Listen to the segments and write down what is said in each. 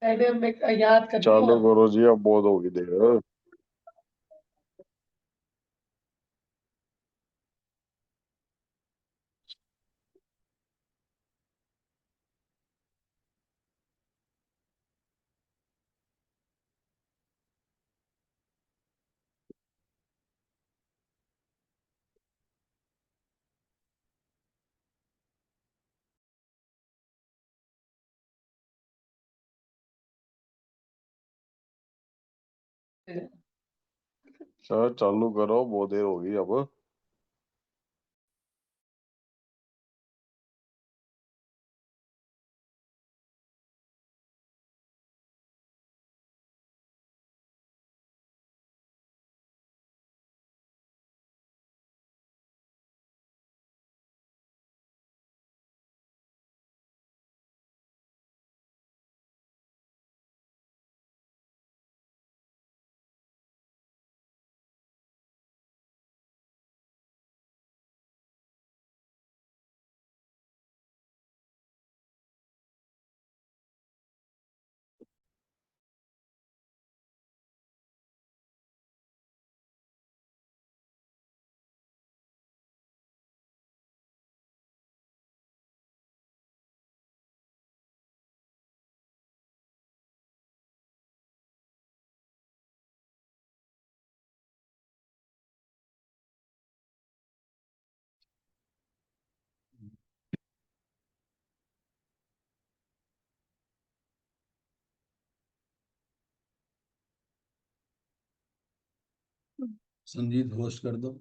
Friday में याद कर चालू लिया। करो जी, अब बहुत होगी देर। सर चालू करो, बहुत देर होगी अब। संजीत होस्ट कर दो।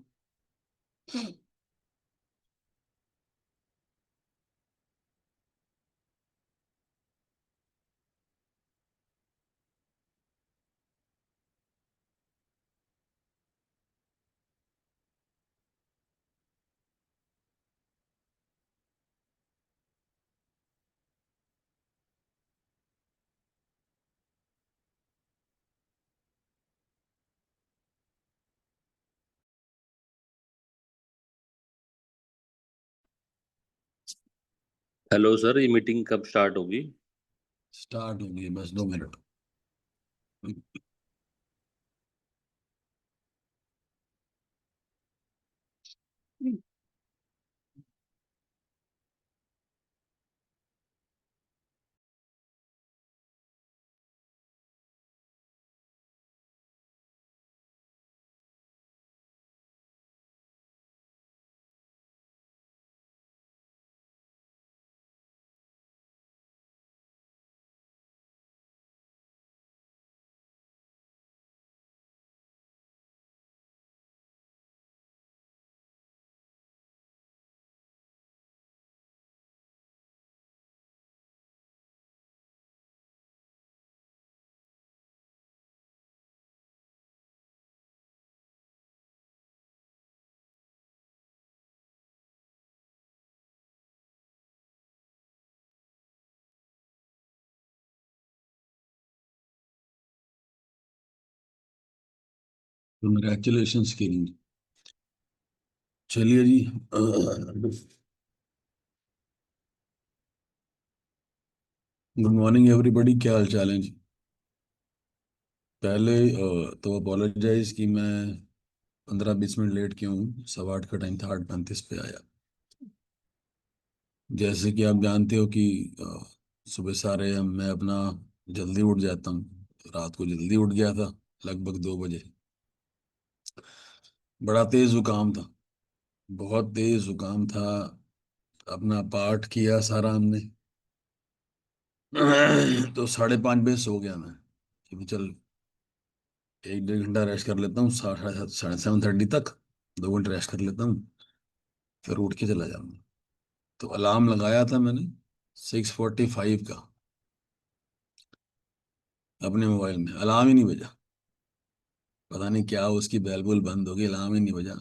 हेलो सर, ये मीटिंग कब स्टार्ट होगी? स्टार्ट होगी, बस 2 मिनट। कंग्रेचुलेशन के लिए। चलिए जी। गुड मॉर्निंग एवरीबॉडी, क्या हाल चाल है जी? पहले तो अपोलोजाइज कि मैं 15-20 मिनट लेट क्यों हूँ। 8:15 का टाइम था, 8:35 पे आया। जैसे कि आप जानते हो कि सुबह सारे मैं अपना जल्दी उठ जाता हूँ। रात को जल्दी उठ गया था, लगभग 2 बजे। बड़ा तेज जुकाम था, बहुत तेज जुकाम था। अपना पाठ किया सारा हमने। तो 5:30 बजे सो गया मैं कि भी चल 1-1.5 घंटा रेस्ट कर लेता हूँ, 7:30 तक 2 घंटे रेस्ट कर लेता हूँ, फिर उठ के चला जाऊंगा। तो अलार्म लगाया था मैंने 6:45 का, अपने मोबाइल में अलार्म ही नहीं बजा। पता नहीं क्या उसकी बेल बुल बंद हो गई, अलार्म ही नहीं बजा।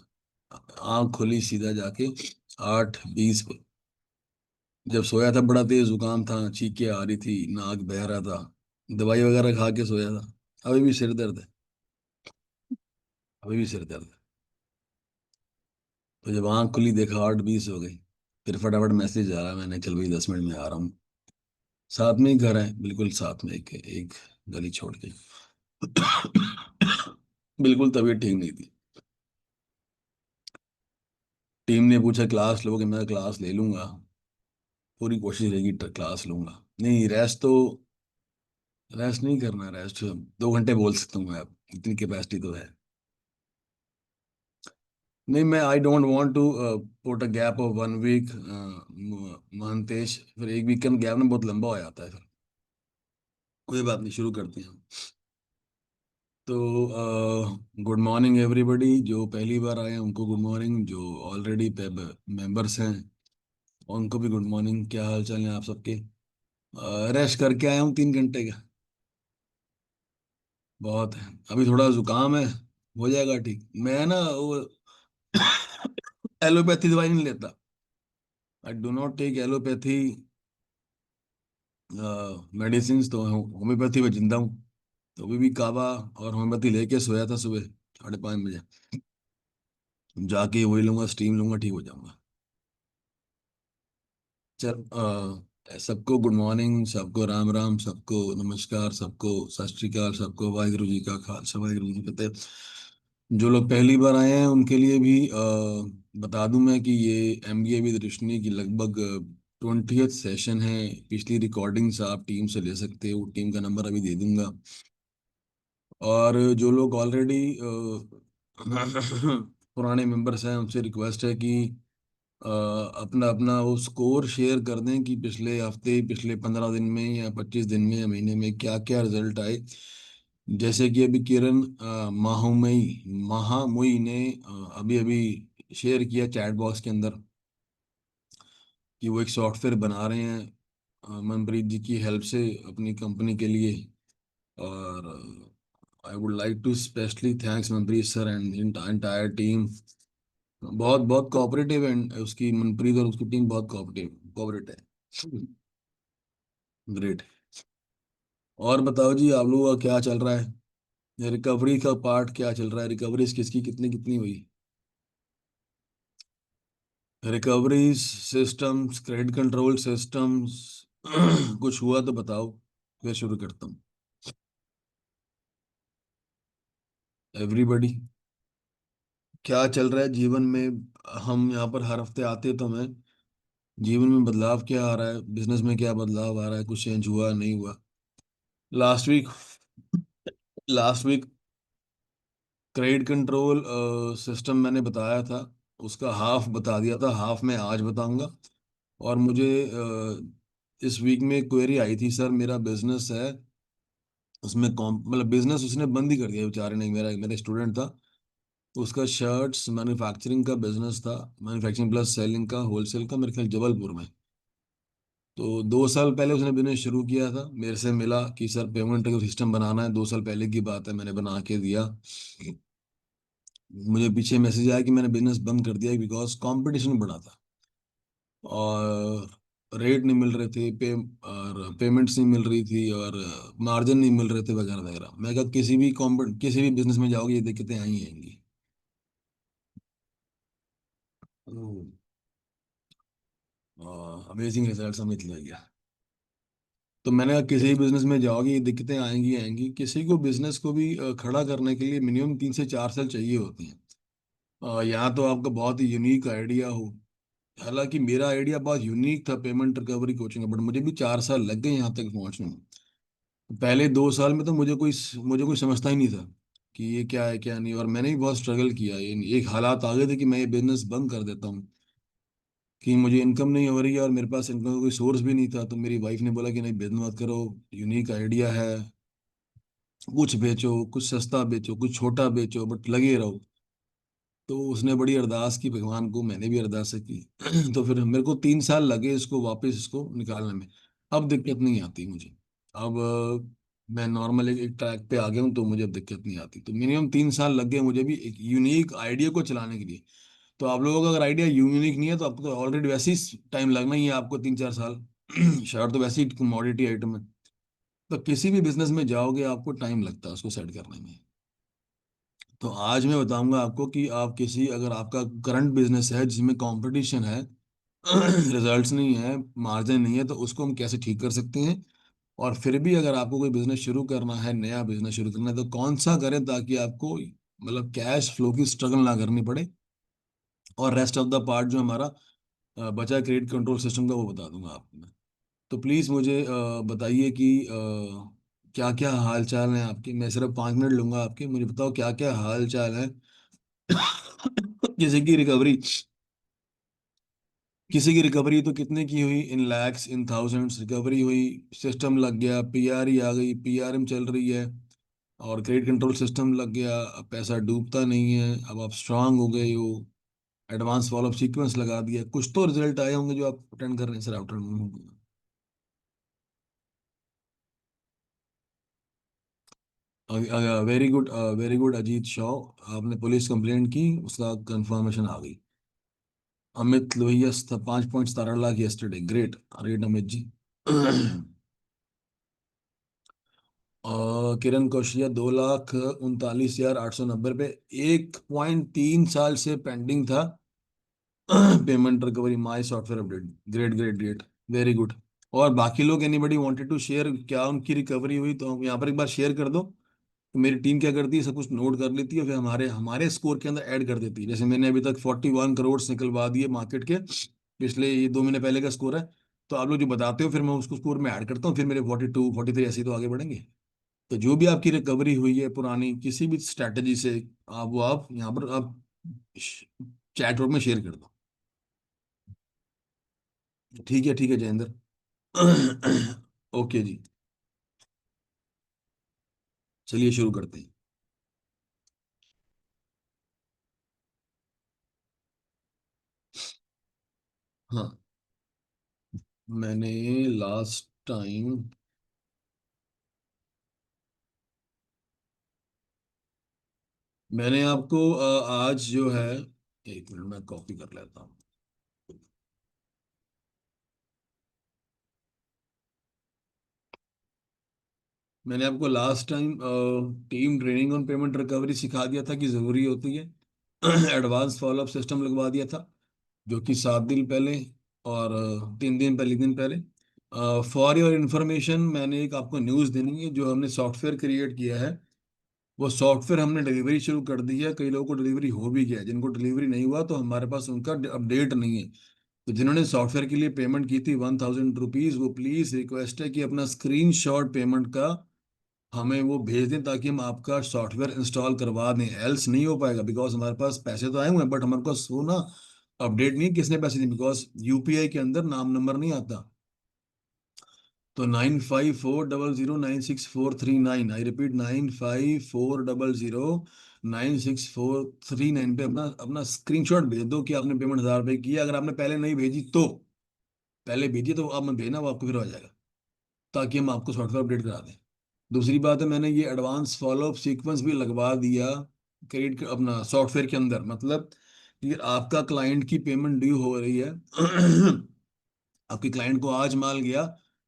आँख खुली सीधा जाके 8:20 पे। जब सोया था बड़ा तेज जुकाम था, चीखें आ रही थी, नाक बह रहा था। दवाई वगैरह खा के सोया था। अभी भी सिर दर्द है, अभी भी सिर दर्द है। तो जब आँख खुली देखा 8:20 हो गई। फिर फटाफट मैसेज आ रहा, मैंने चल भाई 10 मिनट में आ रहा हूँ। साथ में ही घर है, बिल्कुल साथ में, एक एक गली छोड़ के। बिल्कुल तबीयत ठीक नहीं थी। टीम ने पूछा क्लास लोगे, मैं क्लास ले लूंगा, पूरी कोशिश रहेगी क्लास लूंगा। नहीं, रेस्ट नहीं करना, रेस्ट 2 घंटे बोल सकता हूँ मैं, अब इतनी कैपेसिटी तो है। नहीं, मैं I don't want to put a gap of 1 week Mahantesh, फिर एक वीक का गैप ना बहुत लंबा हो जाता है फिर। कोई बात नहीं, शुरू करते हैं हम। तो गुड मॉर्निंग एवरीबॉडी, जो पहली बार आए हैं उनको गुड मॉर्निंग, जो ऑलरेडी मेंबर्स हैं उनको भी गुड मॉर्निंग। क्या हाल चाल है आप सबके? रेस्ट करके आया हूँ 3 घंटे का, बहुत है। अभी थोड़ा जुकाम है, हो जाएगा ठीक। मैं ना वो एलोपैथी दवाई नहीं लेता, I do not take allopathy medicine. तो होम्योपैथी में जिंदा हूँ। तो अभी भी काबा और होम्योपैथी लेके सोया था सुबह 5:30 बजे। जाके वही लूंगा, स्टीम लूंगा, ठीक हो जाऊंगा। चल, सबको गुड मॉर्निंग, सबको राम राम, सबको नमस्कार, सबको सत श्री अकाल, सबको वाहिगुरु जी का खालसा वाहिगुरु जी की फतेह। जो लोग पहली बार आए हैं उनके लिए भी बता दूं मैं कि ये MBA विद रोशनी की लगभग 20th सेशन है। पिछली रिकॉर्डिंग्स आप टीम से ले सकते हो, टीम का नंबर अभी दे दूंगा। और जो लोग ऑलरेडी पुराने मेंबर्स हैं उनसे रिक्वेस्ट है कि अपना अपना वो स्कोर शेयर कर दें कि पिछले हफ्ते, पिछले 15 दिन में या 25 दिन में या महीने में क्या क्या रिजल्ट आए। जैसे कि अभी किरण महामुई ने अभी अभी शेयर किया चैट बॉक्स के अंदर कि वो एक सॉफ्टवेयर बना रहे हैं मनप्रीत जी की हेल्प से अपनी कंपनी के लिए। और I would like to specially thanks Manpreet sir and entire team. बहुत बहुत कोऑपरेटिव है उसकी, मनप्रीत और उसकी टीम बहुत कोऑपरेटिव है। ग्रेट। और बताओ जी, आप लोगों का क्या चल रहा है? रिकवरी का पार्ट क्या चल रहा है? रिकवरीज किसकी कितनी कितनी हुई? Recovery systems, credit control systems, कुछ हुआ तो बताओ, फिर शुरू करता हूँ। एवरीबॉडी, क्या चल रहा है जीवन में? हम यहाँ पर हर हफ्ते आते तो मैं, जीवन में बदलाव क्या आ रहा है, बिजनेस में क्या बदलाव आ रहा है, कुछ चेंज हुआ नहीं हुआ? Last week last week credit control system मैंने बताया था, उसका हाफ बता दिया था, हाफ मैं आज बताऊंगा। और मुझे इस वीक में क्वेरी आई थी, सर मेरा बिजनेस है, उसमें मतलब बिजनेस उसने बंद ही कर दिया बेचारे ने, मेरा मेरा स्टूडेंट था। तो उसका शर्ट्स मैन्युफैक्चरिंग का बिजनेस था, मैन्युफैक्चरिंग प्लस सेलिंग का, होलसेल का, मेरे ख्याल जबलपुर में। तो 2 साल पहले उसने बिजनेस शुरू किया था, मेरे से मिला कि सर पेमेंट का सिस्टम बनाना है। 2 साल पहले की बात है, मैंने बना के दिया। मुझे पीछे मैसेज आया कि मैंने बिजनेस बंद कर दिया बिकॉज कंपटीशन बढ़ा था और रेट नहीं मिल रहे थे, और पेमेंट्स नहीं मिल रही थी, और मार्जिन नहीं मिल रहे थे, वगैरह वगैरह। मैं कहा किसी भी बिजनेस में जाओगे ये दिक्कतें आई आएंगी। अमेजिंग रिजल्ट समझ लिया। तो मैंने कहा किसी भी बिजनेस में जाओगे ये दिक्कतें आएंगी आएंगी। किसी को बिजनेस को भी खड़ा करने के लिए मिनिमम 3 से 4 साल चाहिए होते हैं। यहाँ तो आपका बहुत ही यूनिक आइडिया हो, हालांकि मेरा आइडिया बहुत यूनिक था पेमेंट रिकवरी कोचिंग का, बट मुझे भी 4 साल लग गए यहाँ तक पहुँचने में। पहले 2 साल में तो मुझे कोई समझता ही नहीं था कि ये क्या है क्या नहीं। और मैंने भी बहुत स्ट्रगल किया, ये एक हालात आ गए थे कि मैं ये बिजनेस बंद कर देता हूँ, कि मुझे इनकम नहीं हो रही है और मेरे पास इनकम का कोई सोर्स भी नहीं था। तो मेरी वाइफ ने बोला कि नहीं, बिजनेस मत करो, यूनिक आइडिया है, कुछ बेचो, कुछ सस्ता बेचो, कुछ छोटा बेचो, बट लगे रहो। तो उसने बड़ी अरदास की भगवान को, मैंने भी अरदास की। तो फिर मेरे को 3 साल लगे इसको वापस इसको निकालने में। अब दिक्कत नहीं आती मुझे। अब मैं नॉर्मल एक ट्रैक पे आ गया हूँ, तो मुझे अब दिक्कत नहीं आती। तो मिनिमम 3 साल लग गए मुझे भी एक यूनिक आइडिया को चलाने के लिए। तो आप लोगों का अगर आइडिया यूनिक नहीं है तो आपको तो ऑलरेडी वैसे ही टाइम लगना ही है, आपको 3 4 साल। शर्ट तो वैसे ही कमोडिटी आइटम है। तो किसी भी बिजनेस में जाओगे आपको टाइम लगता है उसको सेट करने में। तो आज मैं बताऊंगा आपको कि आप किसी, अगर आपका करंट बिजनेस है जिसमें कंपटीशन है, रिजल्ट्स नहीं है, मार्जिन नहीं है, तो उसको हम कैसे ठीक कर सकते हैं। और फिर भी अगर आपको कोई बिजनेस शुरू करना है, नया बिजनेस शुरू करना है, तो कौन सा करें ताकि आपको मतलब कैश फ्लो की स्ट्रगल ना करनी पड़े। और रेस्ट ऑफ द पार्ट जो हमारा बचा क्रेडिट कंट्रोल सिस्टम का, वो बता दूंगा आपको मैं। तो प्लीज़ मुझे बताइए कि क्या क्या हाल चाल हैं आपके। मैं सिर्फ 5 मिनट लूंगा आपके, मुझे बताओ क्या क्या हाल चाल है। किसी की रिकवरी, किसी की रिकवरी तो कितने की हुई, इन लैक्स इन थाउजेंड्स रिकवरी हुई। सिस्टम लग गया, पीआरई आ गई, पीआरएम चल रही है, और क्रेडिट कंट्रोल सिस्टम लग गया, अब पैसा डूबता नहीं है, अब आप स्ट्रांग हो गए हो। एडवांस फॉलोअप सीक्वेंस लगा दिया, कुछ तो रिजल्ट आए होंगे जो आप अटेंड कर रहे हैं sir after. Very good, very good Ajit Shah, आपने पुलिस कंप्लेंट की, उसका कंफर्मेशन आ गई। Amit Lohia 5.17 lakh yesterday, great great Amit ji. Kiran Kaushiya 2,39,890 रुपये, 1.3 साल से पेंडिंग था। Payment recovery my software update, great great great, very good. और बाकी लोग, एनीबडी वांटेड टू शेयर, क्या उनकी रिकवरी हुई, तो हम यहाँ पर एक बार शेयर कर दो। तो मेरी टीम क्या करती है, सब कुछ नोट कर लेती है, फिर हमारे हमारे स्कोर के अंदर ऐड कर देती है। जैसे मैंने अभी तक 41 करोड़ निकलवा दिए मार्केट के, पिछले ये 2 महीने पहले का स्कोर है। तो आप लोग जो बताते हो, फिर मैं उसको स्कोर में ऐड करता हूँ, फिर मेरे 42 43 ऐसे ही तो आगे बढ़ेंगे। तो जो भी आपकी रिकवरी हुई है पुरानी किसी भी स्ट्रैटेजी से, आप वो आप यहाँ पर आप चैट रूम में शेयर कर दो। ठीक है जयेंद्र। ओके जी, चलिए शुरू करते हैं। हाँ, मैंने लास्ट टाइम, मैंने आपको आज जो है, एक मिनट मैं कॉपी कर लेता हूँ। मैंने आपको last time team training on payment recovery सिखा दिया था कि ज़रूरी होती है। एडवांस फॉलोअप सिस्टम लगवा दिया था, जो कि 7 दिन पहले, और 3 दिन पहले, 1 दिन पहले। फॉर योर इंफॉर्मेशन, मैंने एक आपको न्यूज़ देनी है। जो हमने सॉफ्टवेयर क्रिएट किया है, वो सॉफ्टवेयर हमने डिलीवरी शुरू कर दी है। कई लोगों को डिलीवरी हो भी गया है, जिनको डिलीवरी नहीं हुआ तो हमारे पास उनका अपडेट नहीं है। तो जिन्होंने सॉफ्टवेयर के लिए पेमेंट की थी 1,000 रुपीज़, वो प्लीज़ रिक्वेस्ट है कि अपना स्क्रीनशॉट पेमेंट का हमें वो भेज दें, ताकि हम आपका सॉफ्टवेयर इंस्टॉल करवा दें। एल्स नहीं हो पाएगा, बिकॉज हमारे पास पैसे तो आए हुए हैं, बट हमारे पास वो ना अपडेट नहीं है किसने पैसे दिए, बिकॉज यूपीआई के अंदर नाम नंबर नहीं आता। तो 9540096439, आई रिपीट 9540096439 पे अपना अपना स्क्रीनशॉट भेज दो कि आपने पेमेंट 1,000 रुपये की है। अगर आपने पहले नहीं भेजी तो पहले भेजिए, तो आप मत भेजना, वो आपको फिर हो जाएगा, ताकि हम आपको सॉफ्टवेयर अपडेट करा दें। दूसरी बात है, मैंने ये एडवांस फॉलोअप सीक्वेंस भी लगवा दिया क्रेडिट अपना सॉफ्टवेयर के अंदर। मतलब कि आपका क्लाइंट की पेमेंट ड्यू हो रही है, आपके क्लाइंट को आज माल गया,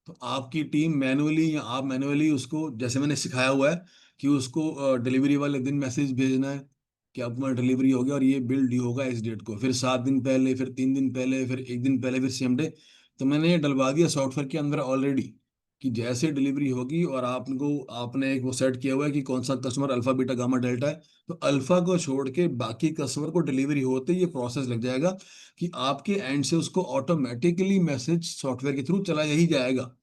तो आपकी टीम मैनुअली या आप मैनुअली उसको, जैसे मैंने सिखाया हुआ है कि उसको डिलीवरी वाले दिन मैसेज भेजना है कि आपका डिलीवरी हो गया और ये बिल ड्यू होगा इस डेट को, फिर 7 दिन पहले, फिर 3 दिन पहले, फिर 1 दिन पहले, फिर सेम डे। तो मैंने ये डलवा दिया सॉफ्टवेयर के अंदर ऑलरेडी, कि जैसे डिलीवरी होगी, और आपको आपने एक वो सेट किया हुआ है कि कौन सा customer alpha beta gamma delta है, तो अल्फा को छोड़ के बाकी कस्टमर को डिलीवरी होते ही ये प्रोसेस लग जाएगा कि आपके एंड से उसको ऑटोमेटिकली मैसेज सॉफ्टवेयर के थ्रू चला यही जाएगा,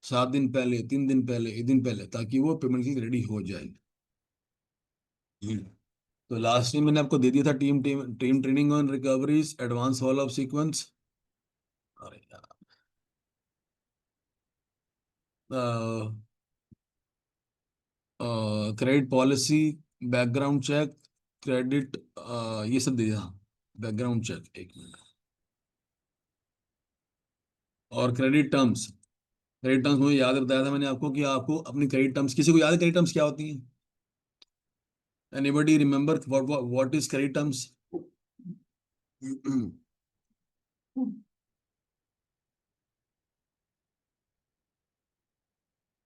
7 दिन पहले, 3 दिन पहले, 1 दिन पहले, ताकि वो पेमेंट की रेडी हो जाए। हम्म। तो लास्ट में मैंने आपको दे दिया था team team team training on recoveries, advance follow up sequence. अरे यार, credit policy, background check, credit, ये सब दे दिया। बैकग्राउंड चेक, एक मिनट। और क्रेडिट टर्म्स, क्रेडिट टर्म्स मुझे याद बताया था मैंने आपको कि आपको अपनी क्रेडिट टर्म्स, किसी को याद है क्रेडिट टर्म्स क्या होती हैं? Anybody remember what is credit terms?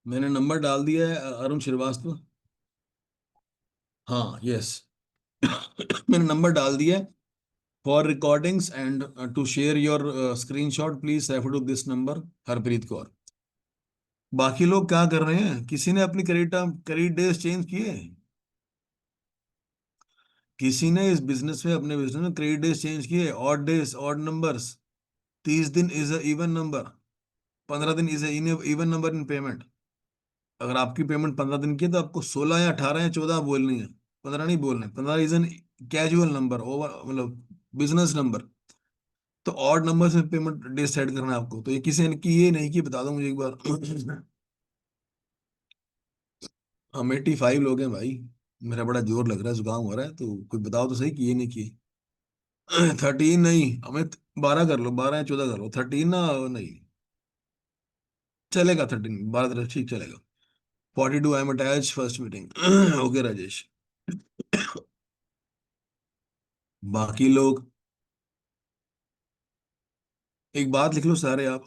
मैंने नंबर डाल दिया है, अरुण श्रीवास्तव। हाँ, यस। मैंने नंबर डाल दिया है, For recordings and to share your screenshot, please refer to this number, Harpreet Kaur. बाकी लोग क्या कर रहे हैं? किसी ने अपनी क्रेडिट डेज चेंज किए? किसी ने इस बिजनेस में, अपने बिजनेस में क्रेडिट डेज चेंज किए? Odd days, odd numbers. 30 दिन इज अ इवन नंबर, 15 दिन is a even number in payment. अगर आपकी पेमेंट 15 दिन की है तो आपको 16 या 18 या 14 बोलनी है, 15 नहीं बोलने। 15 is an casual number, over मतलब बिजनेस नंबर। तो ऑड नंबर से पेमेंट डे सेट करना है आपको। तो ये किसी ने की, ये नहीं की, बता दो मुझे एक बार। हम 85 लोग हैं भाई। मेरा बड़ा जोर लग रहा है, जुकाम हो रहा है, तो कोई बताओ तो सही कि ये नहीं किए। 13 नहीं, हमें 12 कर लो, 12 या 14 कर लो, 13 ना नहीं चलेगा। 13, 12 ठीक चलेगा। 42 I am attach first meeting. Okay Rajesh. बाकी लोग एक बात लिख लो सारे आप।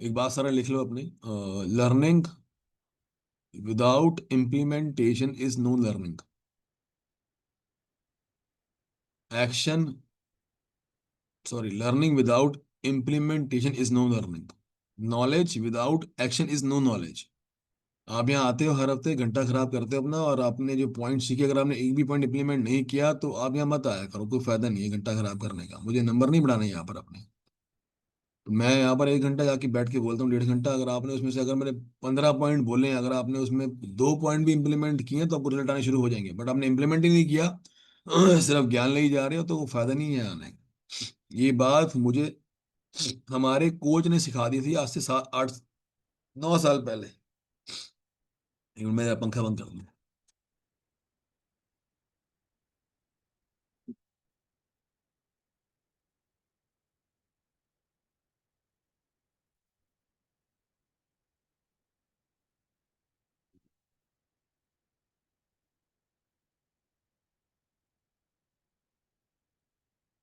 एक बात सारा लिख लो अपनी। Learning without implementation is no learning. Action, sorry, learning without implementation is no learning. Knowledge without action is no knowledge. आप यहाँ आते हो हर हफ्ते, घंटा खराब करते हो अपना, और आपने जो पॉइंट सीखे, अगर आपने एक भी पॉइंट इम्प्लीमेंट नहीं किया तो आप यहाँ मत आया करो, कोई फायदा नहीं है घंटा खराब करने का। मुझे नंबर नहीं बढ़ाना है यहाँ पर अपने। तो मैं यहाँ पर 1 घंटा जाके बैठ के बोलता हूँ, 1.5 घंटा, अगर आपने उसमें से, अगर मैंने 15 पॉइंट बोले हैं, अगर आपने उसमें 2 पॉइंट भी इंप्लीमेंट किए तो आपको रिजल्ट आने शुरू हो जाएंगे। बट आपने इंप्लीमेंट ही नहीं किया, सिर्फ ज्ञान ले ही जा रहे हो, तो वो फायदा नहीं है आने का। ये बात मुझे हमारे कोच ने सिखा दी थी आज से 7 8 9 साल पहले। मैं पंखा बंद कर दूं।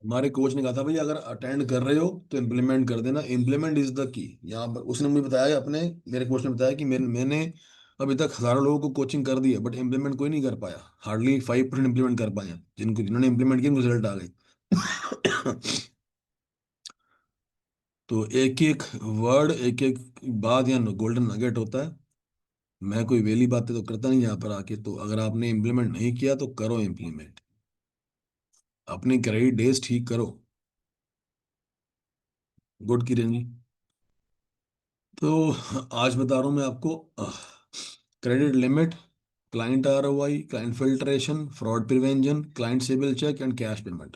हमारे कोच ने कहा था भाई, अगर अटेंड कर रहे हो तो इम्प्लीमेंट कर देना, इम्प्लीमेंट इज द की। यहाँ पर उसने मुझे बताया, अपने मेरे कोच ने बताया कि मैंने अभी तक हजारों लोगों को कोचिंग कर दी है, बट इम्प्लीमेंट कोई नहीं कर पाया। हार्डली 5% इम्प्लीमेंट कर पाए हैं। जिन्होंने इम्प्लीमेंट किया उनको रिजल्ट आ गए। तो एक एक वर्ड, एक एक बात यहाँ गोल्डन नगेट होता है। मैं कोई वेली बातें तो करता नहीं यहाँ पर आके। तो अगर आपने इम्प्लीमेंट नहीं किया तो करो इम्प्लीमेंट, अपनी क्रेडिट डेज ठीक करो। गुड किरण जी। तो आज बता रहा हूँ मैं आपको, credit limit, client ROI, client filtration, fraud prevention, client CIBIL check and cash payment.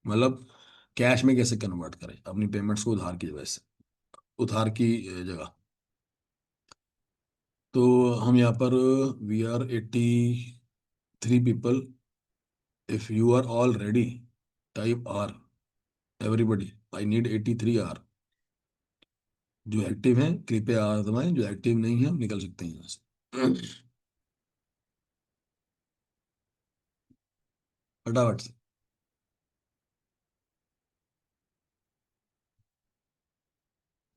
मतलब कैश में कैसे कन्वर्ट करें अपनी पेमेंट्स को, उधार की वजह से, उधार की जगह। तो हम यहाँ पर, we are 83 people. If you are all ready, type R. Everybody, I need 83 R. जो एक्टिव हैं कृपया आर दबाएं, जो एक्टिव नहीं है निकल सकते हैं यहाँ से। फटाफट से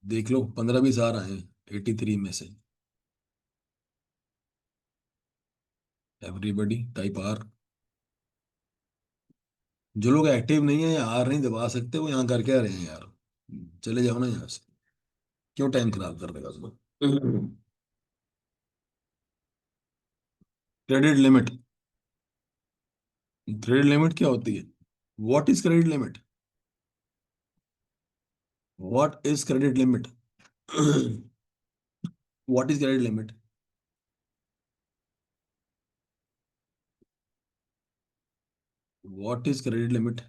देख लो, 15 20 आ रहे हैं 83 में से। Everybody type R. जो लोग एक्टिव नहीं है या आर नहीं दबा सकते, वो यहाँ कर क्या रहे हैं यार? चले जाओ ना यहाँ से, क्यों टाइम खराब कर रहे हो? Credit limit. क्रेडिट लिमिट क्या होती है? What is credit limit? What is credit limit? What is credit limit? What is credit limit?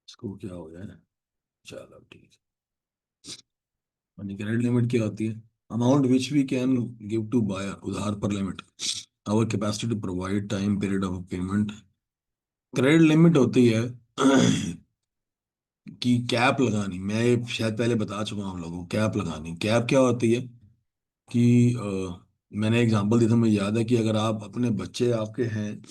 इसको क्या हो गया है? चलो ठीक है। क्रेडिट लिमिट क्या होती है? Amount which we can give to buyer, उधार पर limit. Our capacity to provide time period of payment. Credit limit होती है कि कैप लगानी। मैं ये शायद पहले बता चुका हूँ आप लोगों को। कैप लगानी, कैप क्या होती है कि मैंने एग्जांपल दिया था, मुझे याद है कि अगर आप अपने बच्चे आपके हैं,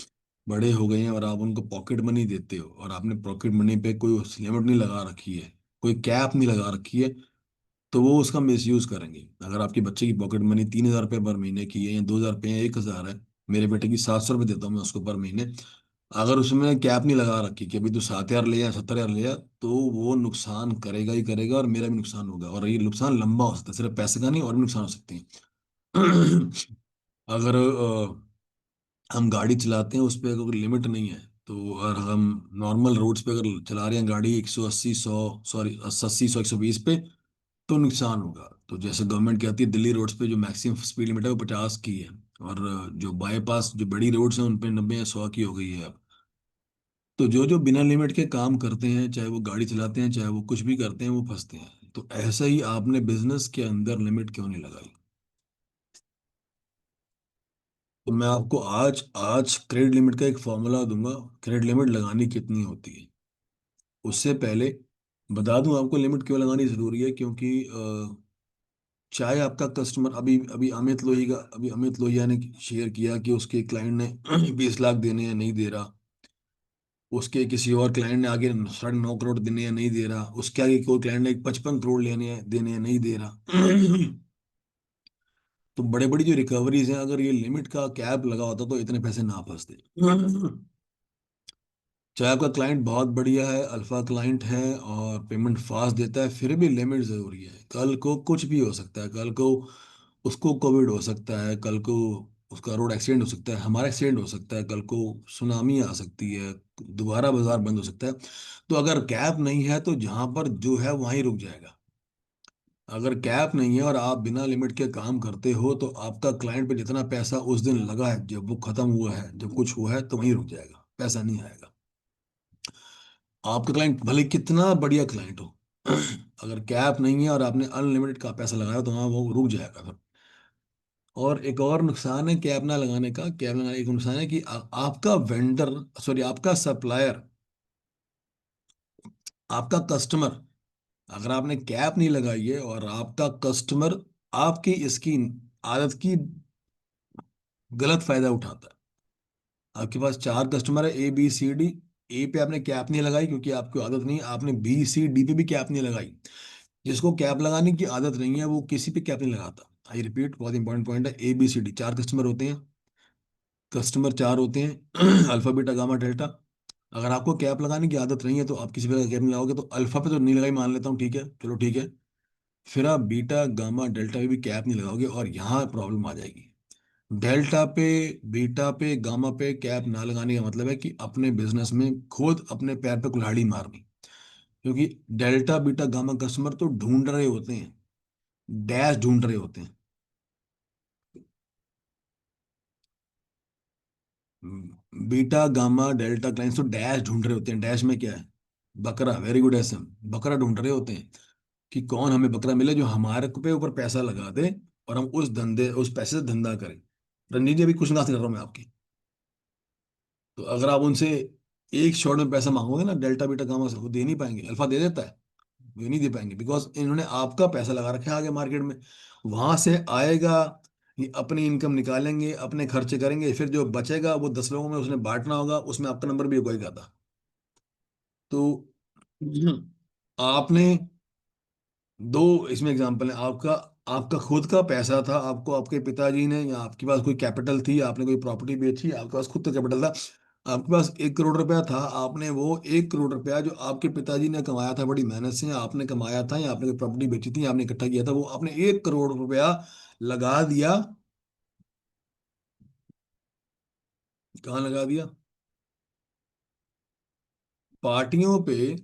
बड़े हो गए हैं और आप उनको पॉकेट मनी देते हो और आपने पॉकेट मनी पे कोई लिमिट नहीं लगा रखी है, कोई कैप नहीं लगा रखी है, तो वो उसका मिसयूज करेंगे। अगर आपके बच्चे की पॉकेट मनी 3,000 रुपये पर महीने की है या 2,000 रुपये है, 1,000 है, मेरे बेटे की 700 रुपये देता हूँ मैं उसको पर महीने, अगर उसमें कैप नहीं लगा रखी कि अभी तू 7,000 ले या 70,000 ले जा, तो वो नुकसान करेगा ही करेगा और मेरा भी नुकसान होगा, और ये नुकसान लंबा हो सकता है, सिर्फ पैसे का नहीं और भी नुकसान हो सकते हैं। अगर हम गाड़ी चलाते हैं उस पर अगर लिमिट नहीं है, तो अगर हम नॉर्मल रोड्स पे अगर चला रहे हैं गाड़ी 180 100, सॉरी 80 100 120 पे, तो नुकसान होगा। तो जैसे गवर्नमेंट कहती है दिल्ली रोड्स पे जो मैक्सिमम स्पीड लिमिट है वो 50 की है, और जो बाईपास जो बड़ी रोड्स हैं उन पे 90 या 100 की हो गई है अब। तो जो जो बिना लिमिट के काम करते हैं, चाहे वो गाड़ी चलाते हैं चाहे वो कुछ भी करते हैं, वो फंसते हैं। तो ऐसा ही आपने बिजनेस के अंदर लिमिट क्यों नहीं लगाई? तो मैं आपको आज आज क्रेडिट लिमिट का एक फॉर्मूला दूंगा, क्रेडिट लिमिट लगानी कितनी होती है। उससे पहले बता दूं आपको लिमिट क्यों लगानी जरूरी है, क्योंकि चाहे आपका कस्टमर, अभी अभी अमित लोहिया ने शेयर किया कि उसके क्लाइंट ने 20 लाख देने हैं, नहीं दे रहा। उसके किसी और क्लाइंट ने आगे 9.5 करोड़ देने हैं, नहीं दे रहा। उसके आगे कोई क्लाइंट ने 55 करोड़ लेने हैं, देने हैं, नहीं दे रहा। तो बड़े बड़ी जो रिकवरीज हैं, अगर ये लिमिट का कैप लगा होता तो इतने पैसे ना फंसते। चाहे आपका क्लाइंट बहुत बढ़िया है, अल्फा क्लाइंट है और पेमेंट फास्ट देता है, फिर भी लिमिट जरूरी है। कल को कुछ भी हो सकता है, कल को उसको कोविड हो सकता है, कल को उसका रोड एक्सीडेंट हो सकता है, हमारा एक्सीडेंट हो सकता है, कल को सुनामी आ सकती है, दोबारा बाजार बंद हो सकता है। तो अगर कैप नहीं है तो जहां पर जो है वहीं रुक जाएगा। अगर कैप नहीं है और आप बिना लिमिट के काम करते हो, तो आपका क्लाइंट पे जितना पैसा उस दिन लगा है, जब वो खत्म हुआ है, जब कुछ हुआ है, तो वहीं रुक जाएगा, पैसा नहीं आएगा। आपका क्लाइंट भले कितना बढ़िया क्लाइंट हो, अगर कैप नहीं है और आपने अनलिमिटेड का पैसा लगाया तो हाँ वो रुक जाएगा फिर। और एक और नुकसान है कैप ना लगाने का, कैप लगाने का एक नुकसान है कि आपका वेंडर, सॉरी आपका सप्लायर, आपका कस्टमर, अगर आपने कैप नहीं लगाई है और आपका कस्टमर आपकी इसकी आदत की गलत फायदा उठाता है। आपके पास 4 कस्टमर है, A B C D। ए पे आपने कैप नहीं लगाई क्योंकि आपको आदत नहीं है, आपने B C D पे भी कैप नहीं लगाई। जिसको कैप लगाने की आदत नहीं है वो किसी पे कैप नहीं लगाता। आई रिपीट, बहुत इंपॉर्टेंट पॉइंट है। A B C D 4 customer होते हैं, कस्टमर 4 होते हैं, अल्फा बीटा गामा डेल्टा। अगर आपको कैप लगाने की आदत नहीं है तो आप किसी पे कैप नहीं लगाओगे, तो अल्फा पे तो नहीं लगाई मान लेता हूँ, ठीक है, चलो ठीक है। फिर आप बीटा गामा डेल्टा पे भी कैप नहीं लगाओगे और यहाँ प्रॉब्लम आ जाएगी। डेल्टा पे, बीटा पे, गामा पे कैप ना लगाने का मतलब है कि अपने बिजनेस में खुद अपने पैर पे कुल्हाड़ी मारनी। क्योंकि डेल्टा बीटा गामा कस्टमर तो ढूंढ रहे होते हैं, डैश ढूंढ रहे होते हैं। बीटा गामा डेल्टा क्लाइंट्स तो डैश ढूंढ रहे होते हैं। डैश में क्या है? बकरा, वेरी गुड एसएम। बकरा ढूंढ रहे होते हैं कि कौन हमें बकरा मिले जो हमारे पे ऊपर पैसा लगा दे और हम उस पैसे से धंधा करें। रंजीत जी, अभी कुछ ना कर रहा हूं मैं आपकी। तो अगर आप उनसे एक शॉट में पैसा मांगोगे ना डेल्टा बीटा गामा से, वो दे नहीं पाएंगे। अल्फा दे देता है, वो नहीं दे पाएंगे बिकॉज इन्होंने आपका पैसा लगा रखा है आगे मार्केट में। वहां से आएगा, ये अपनी इनकम निकालेंगे, अपने खर्चे करेंगे, फिर जो बचेगा वो 10 लोगों में उसने बांटना होगा, उसमें आपका नंबर भी होगा ही था। तो आपने दो इसमें एग्जांपल है। आपका आपका खुद का पैसा था, आपको आपके पिताजी ने, या आपके पास कोई कैपिटल थी, आपने कोई प्रॉपर्टी बेची, आपके पास खुद का कैपिटल था, आपके पास 1 करोड़ रुपया था। आपने वो 1 करोड़ रुपया जो आपके पिताजी ने कमाया था बड़ी मेहनत से, आपने कमाया था, या आपने कोई प्रॉपर्टी बेची थी, या आपने इकट्ठा किया था, वो आपने 1 करोड़ रुपया लगा दिया। कहाँ लगा दिया? पार्टियों पे,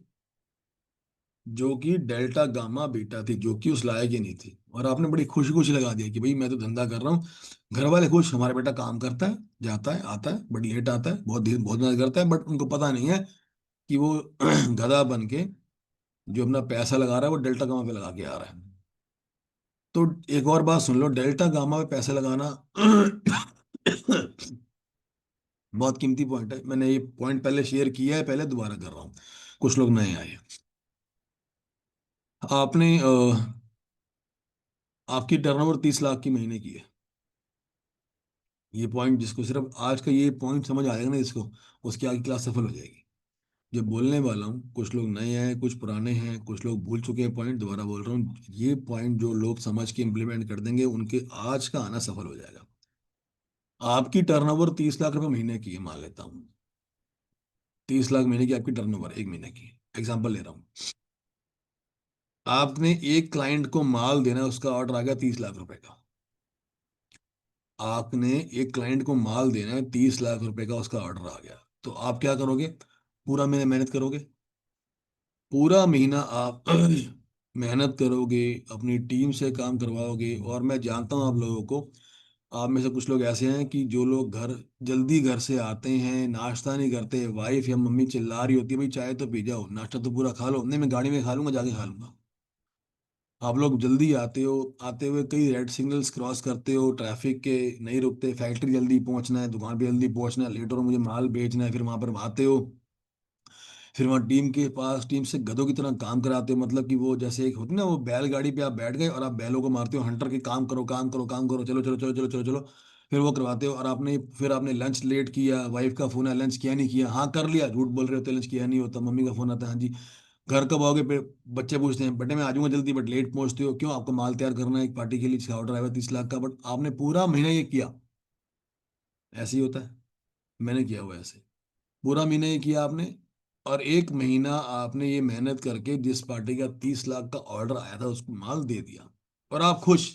जो कि डेल्टा गामा बीटा थी, जो कि उस लायक ही नहीं थी, और आपने बड़ी खुशी खुशी लगा दिया कि भाई मैं तो धंधा कर रहा हूँ। घर वाले खुश, हमारा बेटा काम करता है, जाता है, आता है, बड़ी लेट आता है, बहुत देर बहुत मेहनत करता है, बट उनको पता नहीं है कि वो गधा बन के जो अपना पैसा लगा रहा है वो डेल्टा गामा पे लगा के आ रहा है। तो एक और बात सुन लो, डेल्टा गामा पे पैसा लगाना बहुत कीमती पॉइंट है। मैंने ये पॉइंट पहले शेयर किया है, पहले दोबारा कर रहा हूँ, कुछ लोग नए आए हैं। आपने आपकी टर्नओवर 30 लाख की महीने की है, ये पॉइंट जिसको सिर्फ आज का ये पॉइंट समझ आएगा ना इसको, उसकी आगे क्लास सफल हो जाएगी। जो बोलने वाला हूँ, कुछ लोग नए हैं, कुछ पुराने हैं, कुछ लोग भूल चुके हैं पॉइंट, दोबारा बोल रहा हूँ, ये पॉइंट जो लोग समझ के इम्प्लीमेंट कर देंगे उनके आज का आना सफल हो जाएगा। आपकी टर्नओवर 30 लाख रुपए महीने की है, मान लेता हूँ 30 लाख महीने की आपकी टर्नओवर, एक महीने की एग्जांपल ले रहा हूँ। आपने एक क्लाइंट को माल देना है, उसका ऑर्डर आ गया 30 लाख रुपए का। आपने एक क्लाइंट को माल देना है, 30 लाख रुपए का उसका ऑर्डर आ गया, तो आप क्या करोगे? पूरा महीना मेहनत करोगे, पूरा महीना आप मेहनत करोगे, अपनी टीम से काम करवाओगे। और मैं जानता हूँ आप लोगों को, आप में से कुछ लोग ऐसे हैं कि जो लोग जल्दी घर से आते हैं, नाश्ता नहीं करते, वाइफ या मम्मी चिल्ला रही होती है भाई चाय तो पी जाओ, नाश्ता तो पूरा खा लो, नहीं मैं गाड़ी में खा लूंगा, जाके खा लूंगा। आप लोग जल्दी आते हो, आते हुए कई रेड सिग्नल्स क्रॉस करते हो, ट्रैफिक के नहीं रुकते, फैक्ट्री जल्दी पहुंचना है, दुकान पे जल्दी पहुंचना है, लेट हो रहा मुझे माल बेचना है, फिर वहां पर आते हो, फिर वहाँ टीम के पास टीम से गधों की तरह काम कराते हो, मतलब कि वो जैसे एक होती ना, वो बैलगाड़ी पे आप बैठ गए और आप बैलों को मारते हो, हंटर के काम करो काम करो काम करो, चलो चलो चलो चलो चलो चलो, फिर वो करवाते हो। और फिर आपने लंच लेट किया, वाइफ का फोन है लंच किया नहीं किया, हाँ कर लिया, झूठ बोल रहे होते लंच किया नहीं होता, मम्मी का फोन आता है हाँ जी। घर कब आओगे? फिर बच्चे पूछते हैं बेटे मैं आ जाऊंगा जल्दी, बट लेट पहुंचते हो, क्यों? आपको माल तैयार करना है एक पार्टी के लिए जिसका ऑर्डर आया हुआ 30 लाख का, बट आपने पूरा महीना ये किया। ऐसे ही होता है, मैंने किया हुआ है ऐसे, पूरा महीना ये किया आपने। और एक महीना आपने ये मेहनत करके जिस पार्टी का 30 लाख का ऑर्डर आया था उसको माल दे दिया, और आप खुश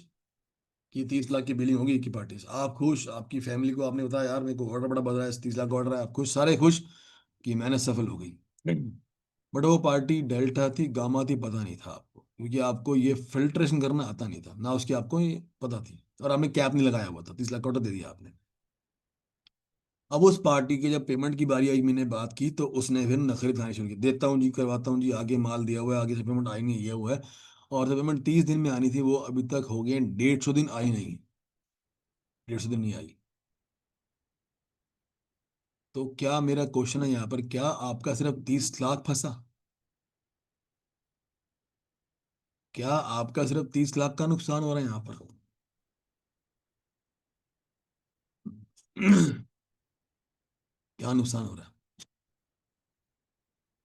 कि 30 लाख की बिलिंग होगी एक ही पार्टी से, आप खुश, आपकी फैमिली को आपने बताया यार मेरे को ऑर्डर बड़ा बढ़ रहा है, 30 लाख का ऑर्डर है, आप खुश, सारे खुश कि मैंने सफल हो गई। बट वो पार्टी डेल्टा थी, गामा थी, पता नहीं था आपको, क्योंकि आपको ये फिल्ट्रेशन करना आता नहीं था ना, उसकी आपको ये पता थी, और आपने कैप नहीं लगाया हुआ था, 30 लाख का ऑर्डर दे दिया आपने। अब उस पार्टी की जब पेमेंट की बारी आई, मैंने बात की तो उसने फिर नखरे दिखाने शुरू की, देता हूँ जी, करवाता हूँ जी, आगे माल दिया हुआ है, आगे से पेमेंट आई नहीं, ये हुआ है। और जब पेमेंट 30 दिन में आनी थी, वो अभी तक हो गए 150 दिन आई नहीं, 150 दिन नहीं आई। तो क्या मेरा क्वेश्चन है यहाँ पर, क्या आपका सिर्फ 30 लाख फंसा? क्या आपका सिर्फ 30 लाख का नुकसान हो रहा है यहाँ पर? क्या नुकसान हो रहा है?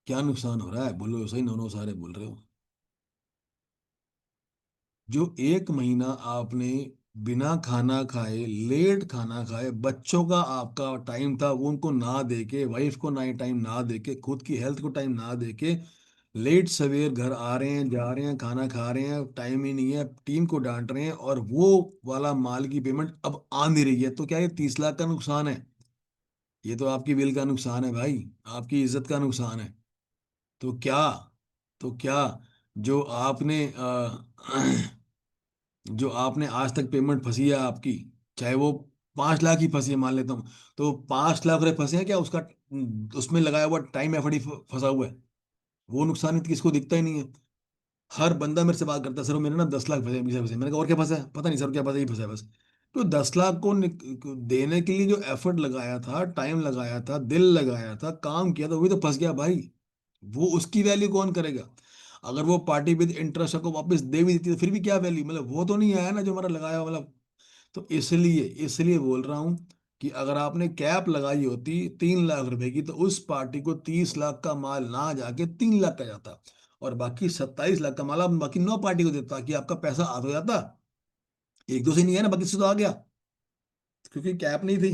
क्या नुकसान हो रहा है? बोलो सही, नो नो सारे बोल रहे हो। जो एक महीना आपने बिना खाना खाए, लेट खाना खाए, बच्चों का आपका टाइम था वो उनको ना देके, वाइफ को ना टाइम ना देके, खुद की हेल्थ को टाइम ना देके, लेट सवेर घर आ रहे हैं, जा रहे हैं, खाना खा रहे हैं, टाइम ही नहीं है, टीम को डांट रहे हैं, और वो वाला माल की पेमेंट अब आ नहीं रही है, तो क्या ये 30 लाख का नुकसान है? ये तो आपकी विल का नुकसान है भाई, आपकी इज्जत का नुकसान है। तो क्या, तो क्या जो आपने जो आपने आज तक पेमेंट फंसी है आपकी, चाहे वो 5 लाख ही फंसी है मान लेता हूँ, तो 5 लाख रुपए फंसे हैं, क्या उसका उसमें लगाया हुआ टाइम एफर्ट ही फंसा हुआ है? वो नुकसान तो किसको दिखता ही नहीं है। हर बंदा मेरे से बात करता है, सर मेरे ना 10 लाख फंसे, 20 लाख फंसे, मैंने कहा और क्या फंसा है? पता नहीं सर क्या फंसा, ही फंसा है बस। तो 10 लाख को देने के लिए जो एफर्ट लगाया था, टाइम लगाया था, दिल लगाया था, काम किया था, वही तो फंस गया भाई। वो उसकी वैल्यू कौन करेगा? अगर वो पार्टी विद इंटरेस्ट को वापस दे भी देती तो फिर भी क्या वैल्यू, मतलब वो तो नहीं आया ना जो हमारा लगाया हुआ, मतलब। तो इसलिए इसलिए बोल रहा हूँ कि अगर आपने कैप लगाई होती 3 लाख रुपए की, तो उस पार्टी को 30 लाख का माल ना जाके 3 लाख का जाता, और बाकी 27 लाख का माल आप बाकी 9 पार्टी को देता, कि आपका पैसा आ तो जाता, एक दो से नहीं है ना, बाकी से तो आ गया, क्योंकि कैप नहीं थी।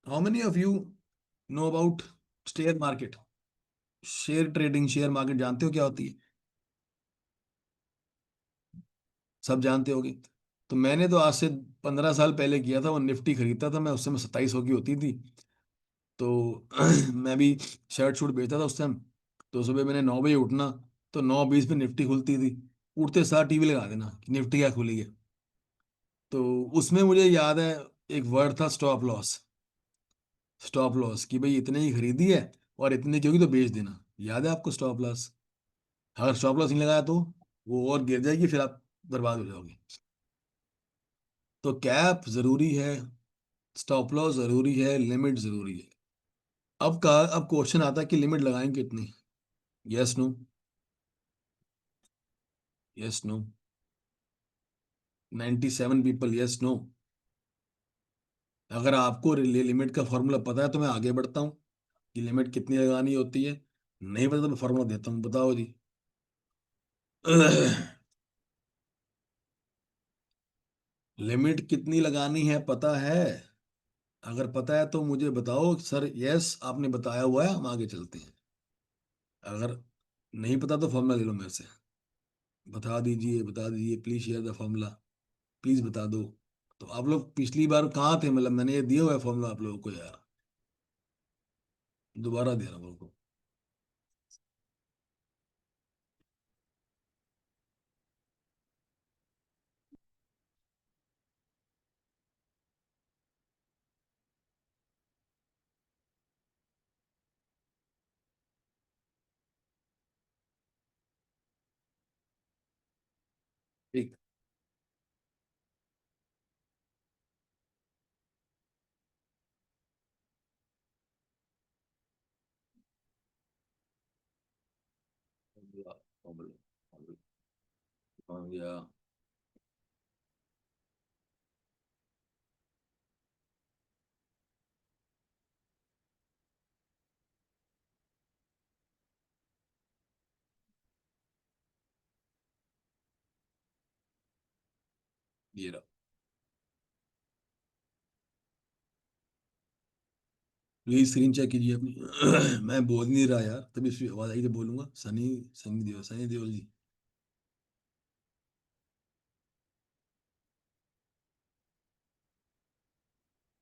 How many of you know about share market? Share trading, share market जानते हो क्या होती है? सब जानते होगे। तो मैंने तो आज से 15 साल पहले किया था, वो निफ्टी खरीदता था मैं, उस समय 2700 की होती थी। तो मैं भी शर्ट शूट बेचता था उस टाइम। तो सुबह मैंने 9 बजे उठना, तो 9:20 पे निफ्टी खुलती थी, उठते सार टीवी लगा देना कि निफ्टी क्या खुली है। तो उसमें मुझे याद है एक वर्ड था, स्टॉप लॉस। स्टॉप लॉस कि भाई इतने ही खरीदी है और इतने की होगी तो बेच देना, याद है आपको स्टॉप लॉस? अगर स्टॉप लॉस नहीं लगाया तो वो और गिर जाएगी, फिर आप बर्बाद हो जाओगे। तो कैप जरूरी है, स्टॉप लॉस जरूरी है, लिमिट जरूरी है। अब क्वेश्चन आता है कि लिमिट लगाएंगे कितनी? Yes no, yes no, 97 people yes no. अगर आपको लिमिट का फॉर्मूला पता है तो मैं आगे बढ़ता हूँ कि लिमिट कितनी लगानी होती है। नहीं पता तो मैं फॉर्मूला देता हूँ, बताओ जी। लिमिट कितनी लगानी है पता है? अगर पता है तो मुझे बताओ सर, यस आपने बताया हुआ है, हम आगे चलते हैं। अगर नहीं पता तो फॉर्मूला ले लो मेरे से। बता दीजिए, बता दीजिए, please share the formula. Please बता दो। तो आप लोग पिछली बार कहाँ थे? मतलब मैंने ये दिया हुआ है फॉर्मूला आप लोगों को यार, दोबारा दे रहा हूँ आपको। ठीक। Formula, formula, formula, formula. ये रहा। प्लीज स्क्रीन चेक कीजिए अपनी। मैं बोल नहीं रहा यार, तभी इसकी आवाज आई तो बोलूंगा। सनी, सनी देओल, सनी देओल जी।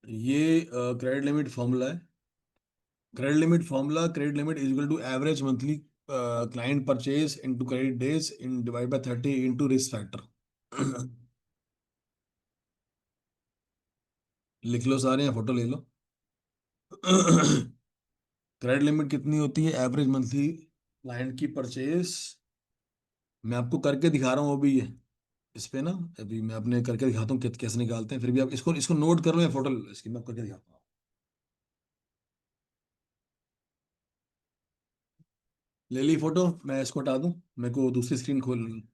ये क्रेडिट लिमिट फॉर्मूला है। Credit limit formula, credit limit is equal to average monthly client purchase into credit days in divide by 30 into risk factor. लिख लो सारे, या फोटो ले लो। क्रेडिट लिमिट कितनी होती है? एवरेज मंथली क्लाइंट की परचेज। मैं आपको करके दिखा रहा हूँ अभी ये, इस पे ना। अभी मैं अपने करके दिखाता हूँ कैसे निकालते हैं, फिर भी आप इसको इसको नोट कर लो या फोटो ले लो इसकी, मैं करके दिखाता हूँ। ले ली फोटो? मैं इसको हटा दूं? मेरे को दूसरी स्क्रीन खोलनी है।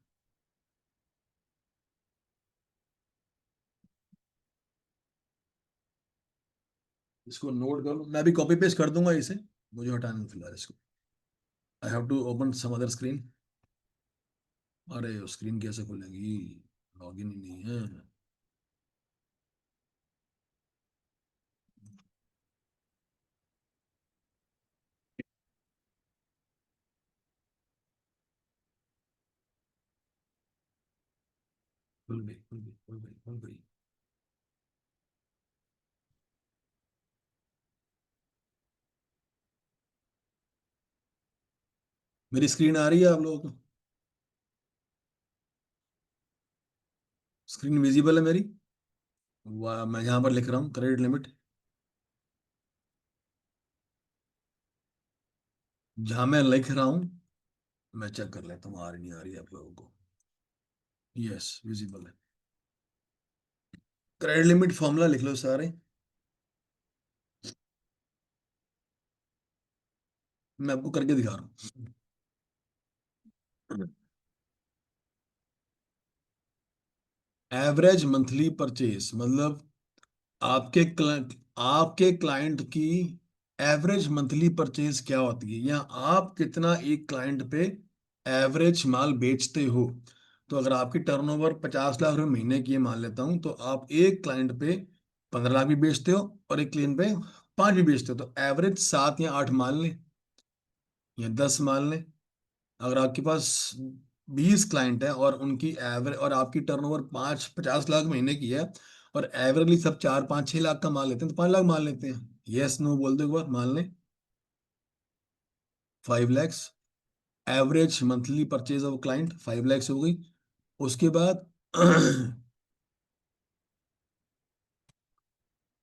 इसको नोट कर लो, मैं अभी कॉपी पेस्ट कर दूंगा इसे। मुझे हटाना है फिलहाल इसको। I have to open some other screen. अरे स्क्रीन कैसे खुलेगी? लॉगिन ही नहीं है। खुल गई, खुल गई, खुल गई, खुल गई। मेरी स्क्रीन आ रही है आप लोगों को? स्क्रीन विजिबल है मेरी? वाह, मैं यहाँ पर लिख रहा हूँ क्रेडिट लिमिट। जहाँ मैं लिख रहा हूँ, मैं चेक कर लेता हूँ आ रही नहीं आ रही है आप लोगों को। यस, विजिबल है। क्रेडिट लिमिट फॉर्मूला लिख लो सारे। मैं आपको करके दिखा रहा हूँ। एवरेज मंथली परचेज मतलब आपके क्लाइंट की एवरेज मंथली परचेज क्या होती है, या आप कितना एक क्लाइंट पे एवरेज माल बेचते हो। तो अगर आपकी टर्नओवर 50 लाख रुपए महीने की है मान लेता हूं, तो आप एक क्लाइंट पे 15 लाख भी बेचते हो और एक क्लाइंट पे 5 भी बेचते हो, तो एवरेज 7 या 8 मान लें या 10 मान लें। अगर आपके पास 20 क्लाइंट है और उनकी एवरेज, और आपकी टर्नओवर 50 लाख महीने की है, और एवरेजली सब 4 5 6 लाख का माल लेते हैं, तो 5 लाख मान लेते हैं। यस नो बोल दो एक बार, मान लें 5 lakhs. Average monthly purchase of client 5 lakhs हो गई। उसके बाद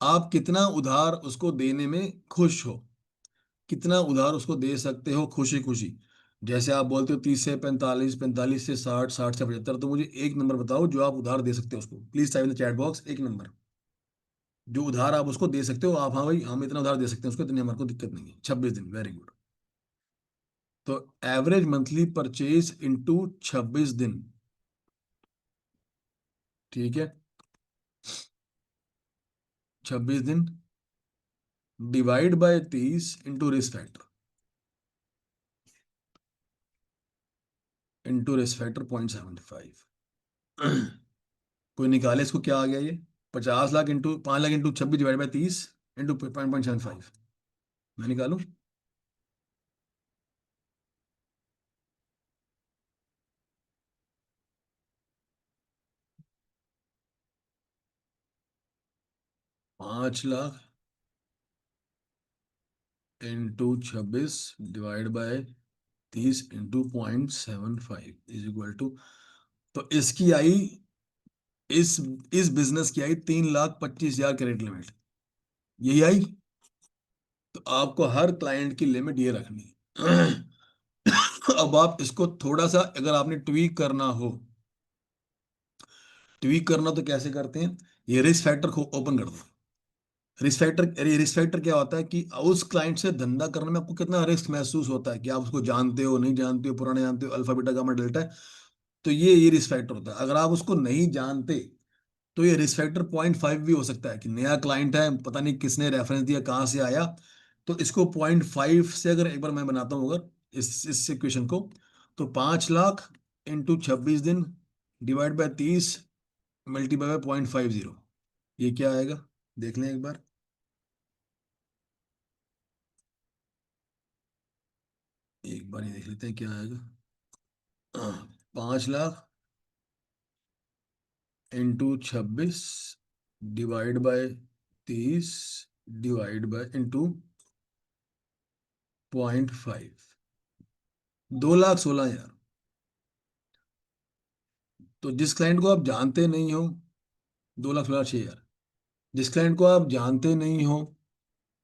आप कितना उधार उसको देने में खुश हो, कितना उधार उसको दे सकते हो खुशी खुशी। जैसे आप बोलते हो 30 से 45, 45 से 60, 60 से 75, तो मुझे एक नंबर बताओ जो आप उधार दे सकते हो उसको। Please type in the chat box एक नंबर, जो उधार आप उसको दे सकते हो। आप, हाँ भाई हम इतना उधार दे सकते हैं उसको, इतनी हमारे को दिक्कत नहीं है। 26 दिन, वेरी गुड। तो एवरेज मंथली परचेज इंटू 26 दिन, ठीक है। 26 दिन divide by 30 into risk factor, into risk factor 0.75। कोई निकाले इसको, क्या आ गया ये? 50 lakh into 5 lakh into 26 divide by 30 into 0.75। मैं निकालू? पांच lakh into 26 divide by 30 into 0.75 is equal to, तो इसकी आई, इस इस बिजनेस की आई 3,25,000 क्रेडिट लिमिट, यही आई। तो आपको हर क्लाइंट की लिमिट ये रखनी है। अब आप इसको थोड़ा सा अगर आपने ट्वीक करना हो, ट्वीक करना तो कैसे करते हैं? ये रिस्क फैक्टर को ओपन कर दो। रिस्क फैक्टर क्या होता है कि उस क्लाइंट से धंधा करने में आपको कितना रिस्क महसूस होता है, कि आप उसको जानते हो नहीं जानते हो, पुराने जानते हो, अल्फा बीटा गामा डेल्टा है। तो ये रिस्क फैक्टर होता है। अगर आप उसको नहीं जानते तो ये रिस्क फैक्टर 0.5 भी हो सकता है, कि नया क्लाइंट है, पता नहीं किसने रेफरेंस दिया, कहाँ से आया। तो इसको 0.5 से अगर एक बार मैं बनाता हूँ अगर इस इक्वेशन को, तो 5 लाख इंटू 26 दिन डिवाइड बाय 30 मल्टीप्लाई बाय 0.50, ये क्या आएगा? देख लें एक बार। एक बार ये देख लेते हैं क्या आएगा। 5 lakh into 26 divide by 30 divide by into 0.5, 2,16,000। तो जिस क्लाइंट को आप जानते नहीं हो, 2,16,600। जिस क्लाइंट को आप जानते नहीं हो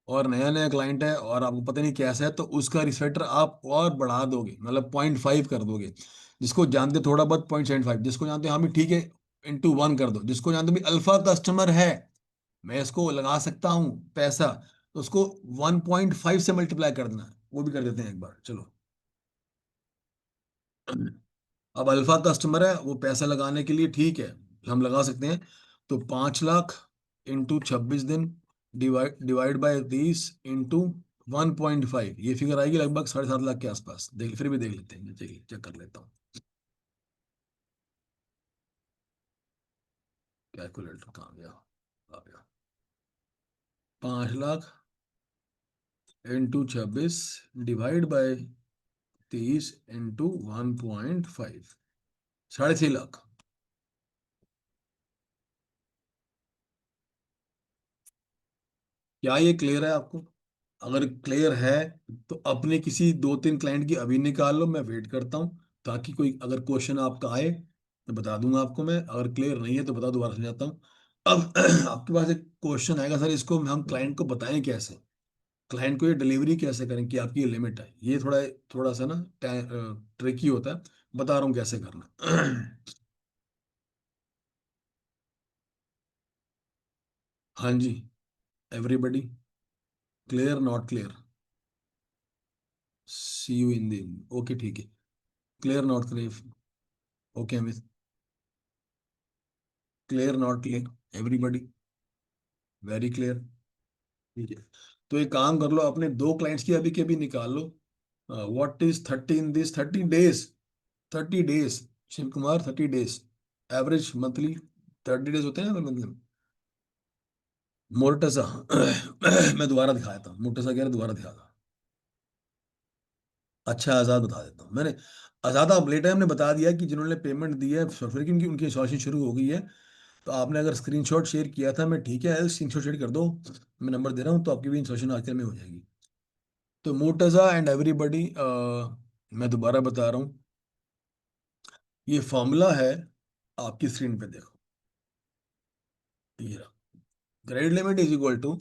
और नया नया क्लाइंट है और आपको पता नहीं कैसा है, तो उसका रिस्पेक्टर आप और बढ़ा दोगे, मतलब 0.5 कर दोगे। जिसको जानते थोड़ा बहुत 0.75, जिसको जानते हाँ भी ठीक है इंटू 1 कर दो। जिसको जानते भी अल्फा कस्टमर है, मैं इसको लगा सकता हूँ पैसा, तो उसको 1.5 से मल्टीप्लाई कर देना, वो भी कर देते हैं एक बार, चलो। अब अल्फा कस्टमर है, वो पैसा लगाने के लिए ठीक है, हम लगा सकते हैं। तो 5 लाख इंटू 26 दिन डिवाइड डिवाइड बाय 30 इंटू 1.5, ये फिगर आएगी लगभग 7.5 लाख के आसपास। देख, फिर भी देख लेते हैं, चलिए चेक कर लेता हूँ। कैलकुलेटर कहाँ गया? आ गया। 5 lakh into 26 divide by 30 into 1.5, 6.5 lakh. क्या ये क्लियर है आपको? अगर क्लियर है तो अपने किसी 2-3 क्लाइंट की अभी निकाल लो, मैं वेट करता हूँ, ताकि कोई अगर क्वेश्चन आपका आए तो बता दूंगा आपको मैं। अगर क्लियर नहीं है तो बता दोबारा समझाता हूँ। अब आपके पास एक क्वेश्चन आएगा, सर इसको हम क्लाइंट को बताएं कैसे, क्लाइंट को ये डिलीवरी कैसे करें कि आपकी ये लिमिट है। ये थोड़ा थोड़ा सा ना ट्रिकी होता है, बता रहा हूँ कैसे करना। हाँ जी, everybody clear not clear? See you in the, okay ठीक है। Clear not clear? Okay Amit, clear not clear everybody? Very clear, ठीक है। तो एक काम कर लो, अपने 2 क्लाइंट्स की अभी के अभी निकाल लो। What is 30 in this 30 days? 30 days, Shiv Kumar, 30 days average monthly 30 days होते हैं ना, मतलब मोर्टसा। मैं दोबारा दिखाया था, मोर्टसा कह रहा, दोबारा दिखा था। अच्छा आजाद बता देता हूँ मैंने। आजाद आप लेट टाइम ने बता दिया कि जिन्होंने पेमेंट दी है सॉफ्टवेयर की, उनकी उनकी इंस्टॉलेशन शुरू हो गई है। तो आपने अगर स्क्रीनशॉट शेयर किया था, मैं ठीक है स्क्रीनशॉट शेयर कर दो, मैं नंबर दे रहा हूँ, तो आपकी भी इंस्टॉलेशन आजकल में हो जाएगी। तो मोर्टजा एंड एवरीबडी, मैं दोबारा बता रहा हूँ, ये फॉर्मूला है, आपकी स्क्रीन पे देखो। ये credit limit is equal to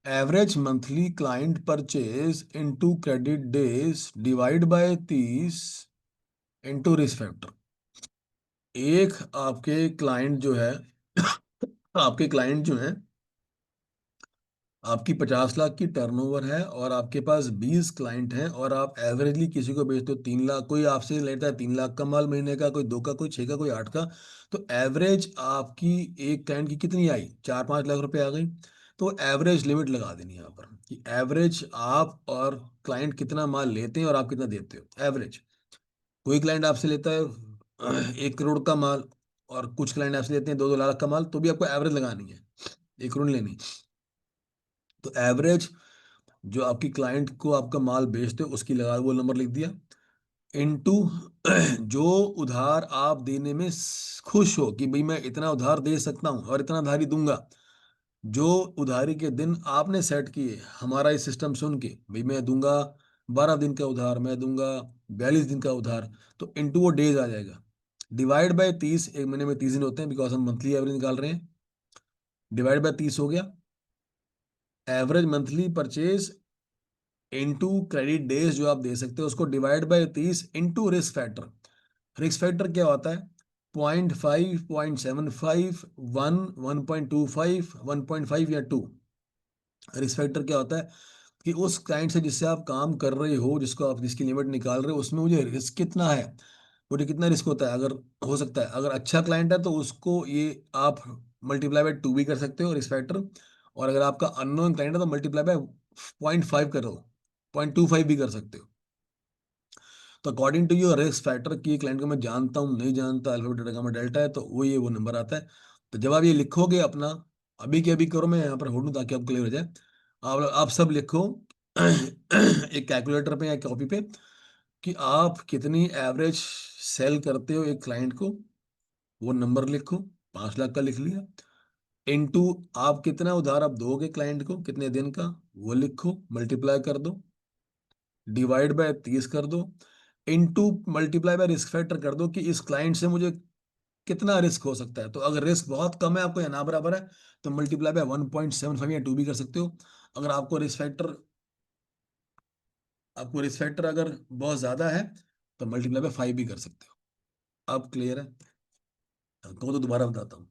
average monthly client purchase into credit days divide by 30 into risk factor. एक आपके क्लाइंट जो है, आपके क्लाइंट जो है, आपकी 50 लाख की टर्नओवर है और आपके पास 20 क्लाइंट हैं, और आप एवरेजली किसी को बेचते हो 3 लाख, कोई आपसे लेता है 3 लाख का माल महीने का, कोई 2 का, कोई 6 का, कोई 8 का। तो एवरेज आपकी एक क्लाइंट की कितनी आई? 4-5 लाख रुपए आ गई। तो एवरेज लिमिट लगा देनी है यहाँ पर कि एवरेज आप और क्लाइंट कितना माल लेते हैं और आप कितना देते हो। एवरेज कोई क्लाइंट आपसे लेता है 1 करोड़ का माल और कुछ क्लाइंट आपसे लेते हैं 2-2 लाख का माल, तो भी आपको एवरेज लगानी है, 1 करोड़ लेनी। तो एवरेज जो आपकी क्लाइंट को आपका माल बेचते हो उसकी लगा, वो नंबर लिख दिया, इनटू जो उधार आप देने में खुश हो कि भाई मैं इतना उधार दे सकता हूँ और इतना उधारी दूंगा। जो उधारी के दिन आपने सेट किए हमारा ये सिस्टम सुन के, भाई मैं दूंगा 12 दिन का उधार, मैं दूंगा 42 दिन का उधार, तो इनटू वो डेज आ जाएगा। डिवाइड बाय 30, एक महीने में 30 दिन होते हैं बिकॉज हम मंथली एवरेज निकाल रहे हैं। डिवाइड बाय 30 हो गया, average monthly purchase into credit days जो आप दे सकते हो उसको divide by 30 into risk factor. Risk factor क्या होता है? 0.5, 0.75, 1, 1.25, 1.5 या 2। रिस्क फैक्टर क्या होता है कि उस क्लाइंट से जिससे आप काम कर रहे हो, जिसको आप जिसकी लिमिट निकाल रहे हो, उसमें मुझे रिस्क कितना है, मुझे कितना रिस्क होता है। अगर हो सकता है अगर अच्छा क्लाइंट है तो उसको ये आप मल्टीप्लाई बाय 2 भी कर सकते हो रिस्क फैक्टर, और अगर आपका अननोन क्लाइंट है तो मल्टीप्लाई बाय 0.5 करो, 0.25 भी कर सकते हो। तो according to your risk factor की क्लाइंट को मैं जानता हूँ नहीं जानता, अल्फा बीटा गामा डेल्टा है, तो वो नंबर आता है। तो जब आप ये लिखोगे अपना, अभी के अभी करो, मैं यहाँ पर होल्ड दूँ ताकि आप क्लियर हो जाए। आप सब लिखो एक कैलकुलेटर पे या कॉपी पे कि आप कितनी एवरेज सेल करते हो एक क्लाइंट को, वो नंबर लिखो। 5 लाख का लिख लिया, इनटू आप कितना उधार आप दोगे क्लाइंट को कितने दिन का, वो लिखो, मल्टीप्लाई कर दो, डिवाइड बाय 30 कर दो, into multiply by risk factor कर दो कि इस क्लाइंट से मुझे कितना रिस्क हो सकता है। तो अगर रिस्क बहुत कम है आपको या ना बराबर है तो मल्टीप्लाई बाय 1.75 या 2 भी कर सकते हो। अगर आपको रिस्क फैक्टर अगर बहुत ज्यादा है तो मल्टीप्लाई बाय 5 भी कर सकते हो। अब क्लियर है? कहो तो दोबारा बताता हूँ।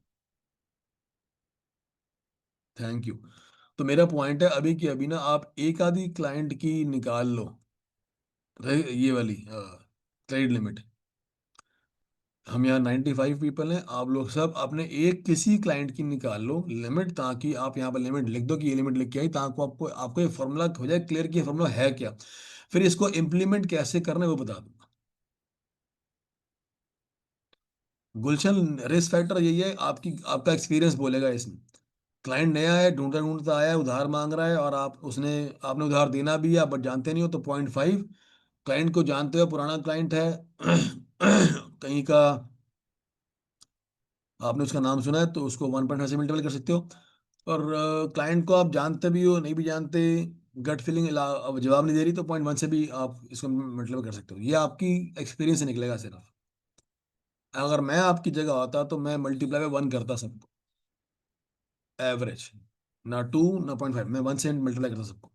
Thank you. तो मेरा पॉइंट है अभी की अभी ना आप एक आधी क्लाइंट की निकाल लो, ये वाली क्रेडिट लिमिट। हम यहाँ 95 पीपल हैं, आप लोग सब अपने एक किसी क्लाइंट की निकाल लो लिमिट, ताकि आप यहाँ पर लिमिट लिख दो कि ये लिमिट लिख के आई, ताकि आपको आपको ये फॉर्मूला हो जाए क्लियर कि ये फॉर्मूला है क्या। फिर इसको इम्प्लीमेंट कैसे करना है वो बता दूंगा। गुलशन, रिस्क फैक्टर यही है, आपका एक्सपीरियंस बोलेगा इसमें। क्लाइंट नया है, ढूंढता ढूंढता आया है, उधार मांग रहा है और आपने उधार देना भी है, आप बट जानते नहीं हो तो 0.5। क्लाइंट को जानते हो, पुराना क्लाइंट है कहीं का, आपने उसका नाम सुना है तो उसको 1.5 से मल्टीपल कर सकते हो। और क्लाइंट को आप जानते भी हो नहीं भी जानते, गट फीलिंग अब जवाब नहीं दे रही तो 0.1 से भी आप इसको मल्टीपल कर सकते हो। ये आपकी एक्सपीरियंस से निकलेगा सिर्फ। अगर मैं आपकी जगह होता तो मैं मल्टीप्लाई बाय 1 करता सबको, एवरेज, ना 2 ना 0.5, मैं 1 से मल्टीप्लाई करता सबको।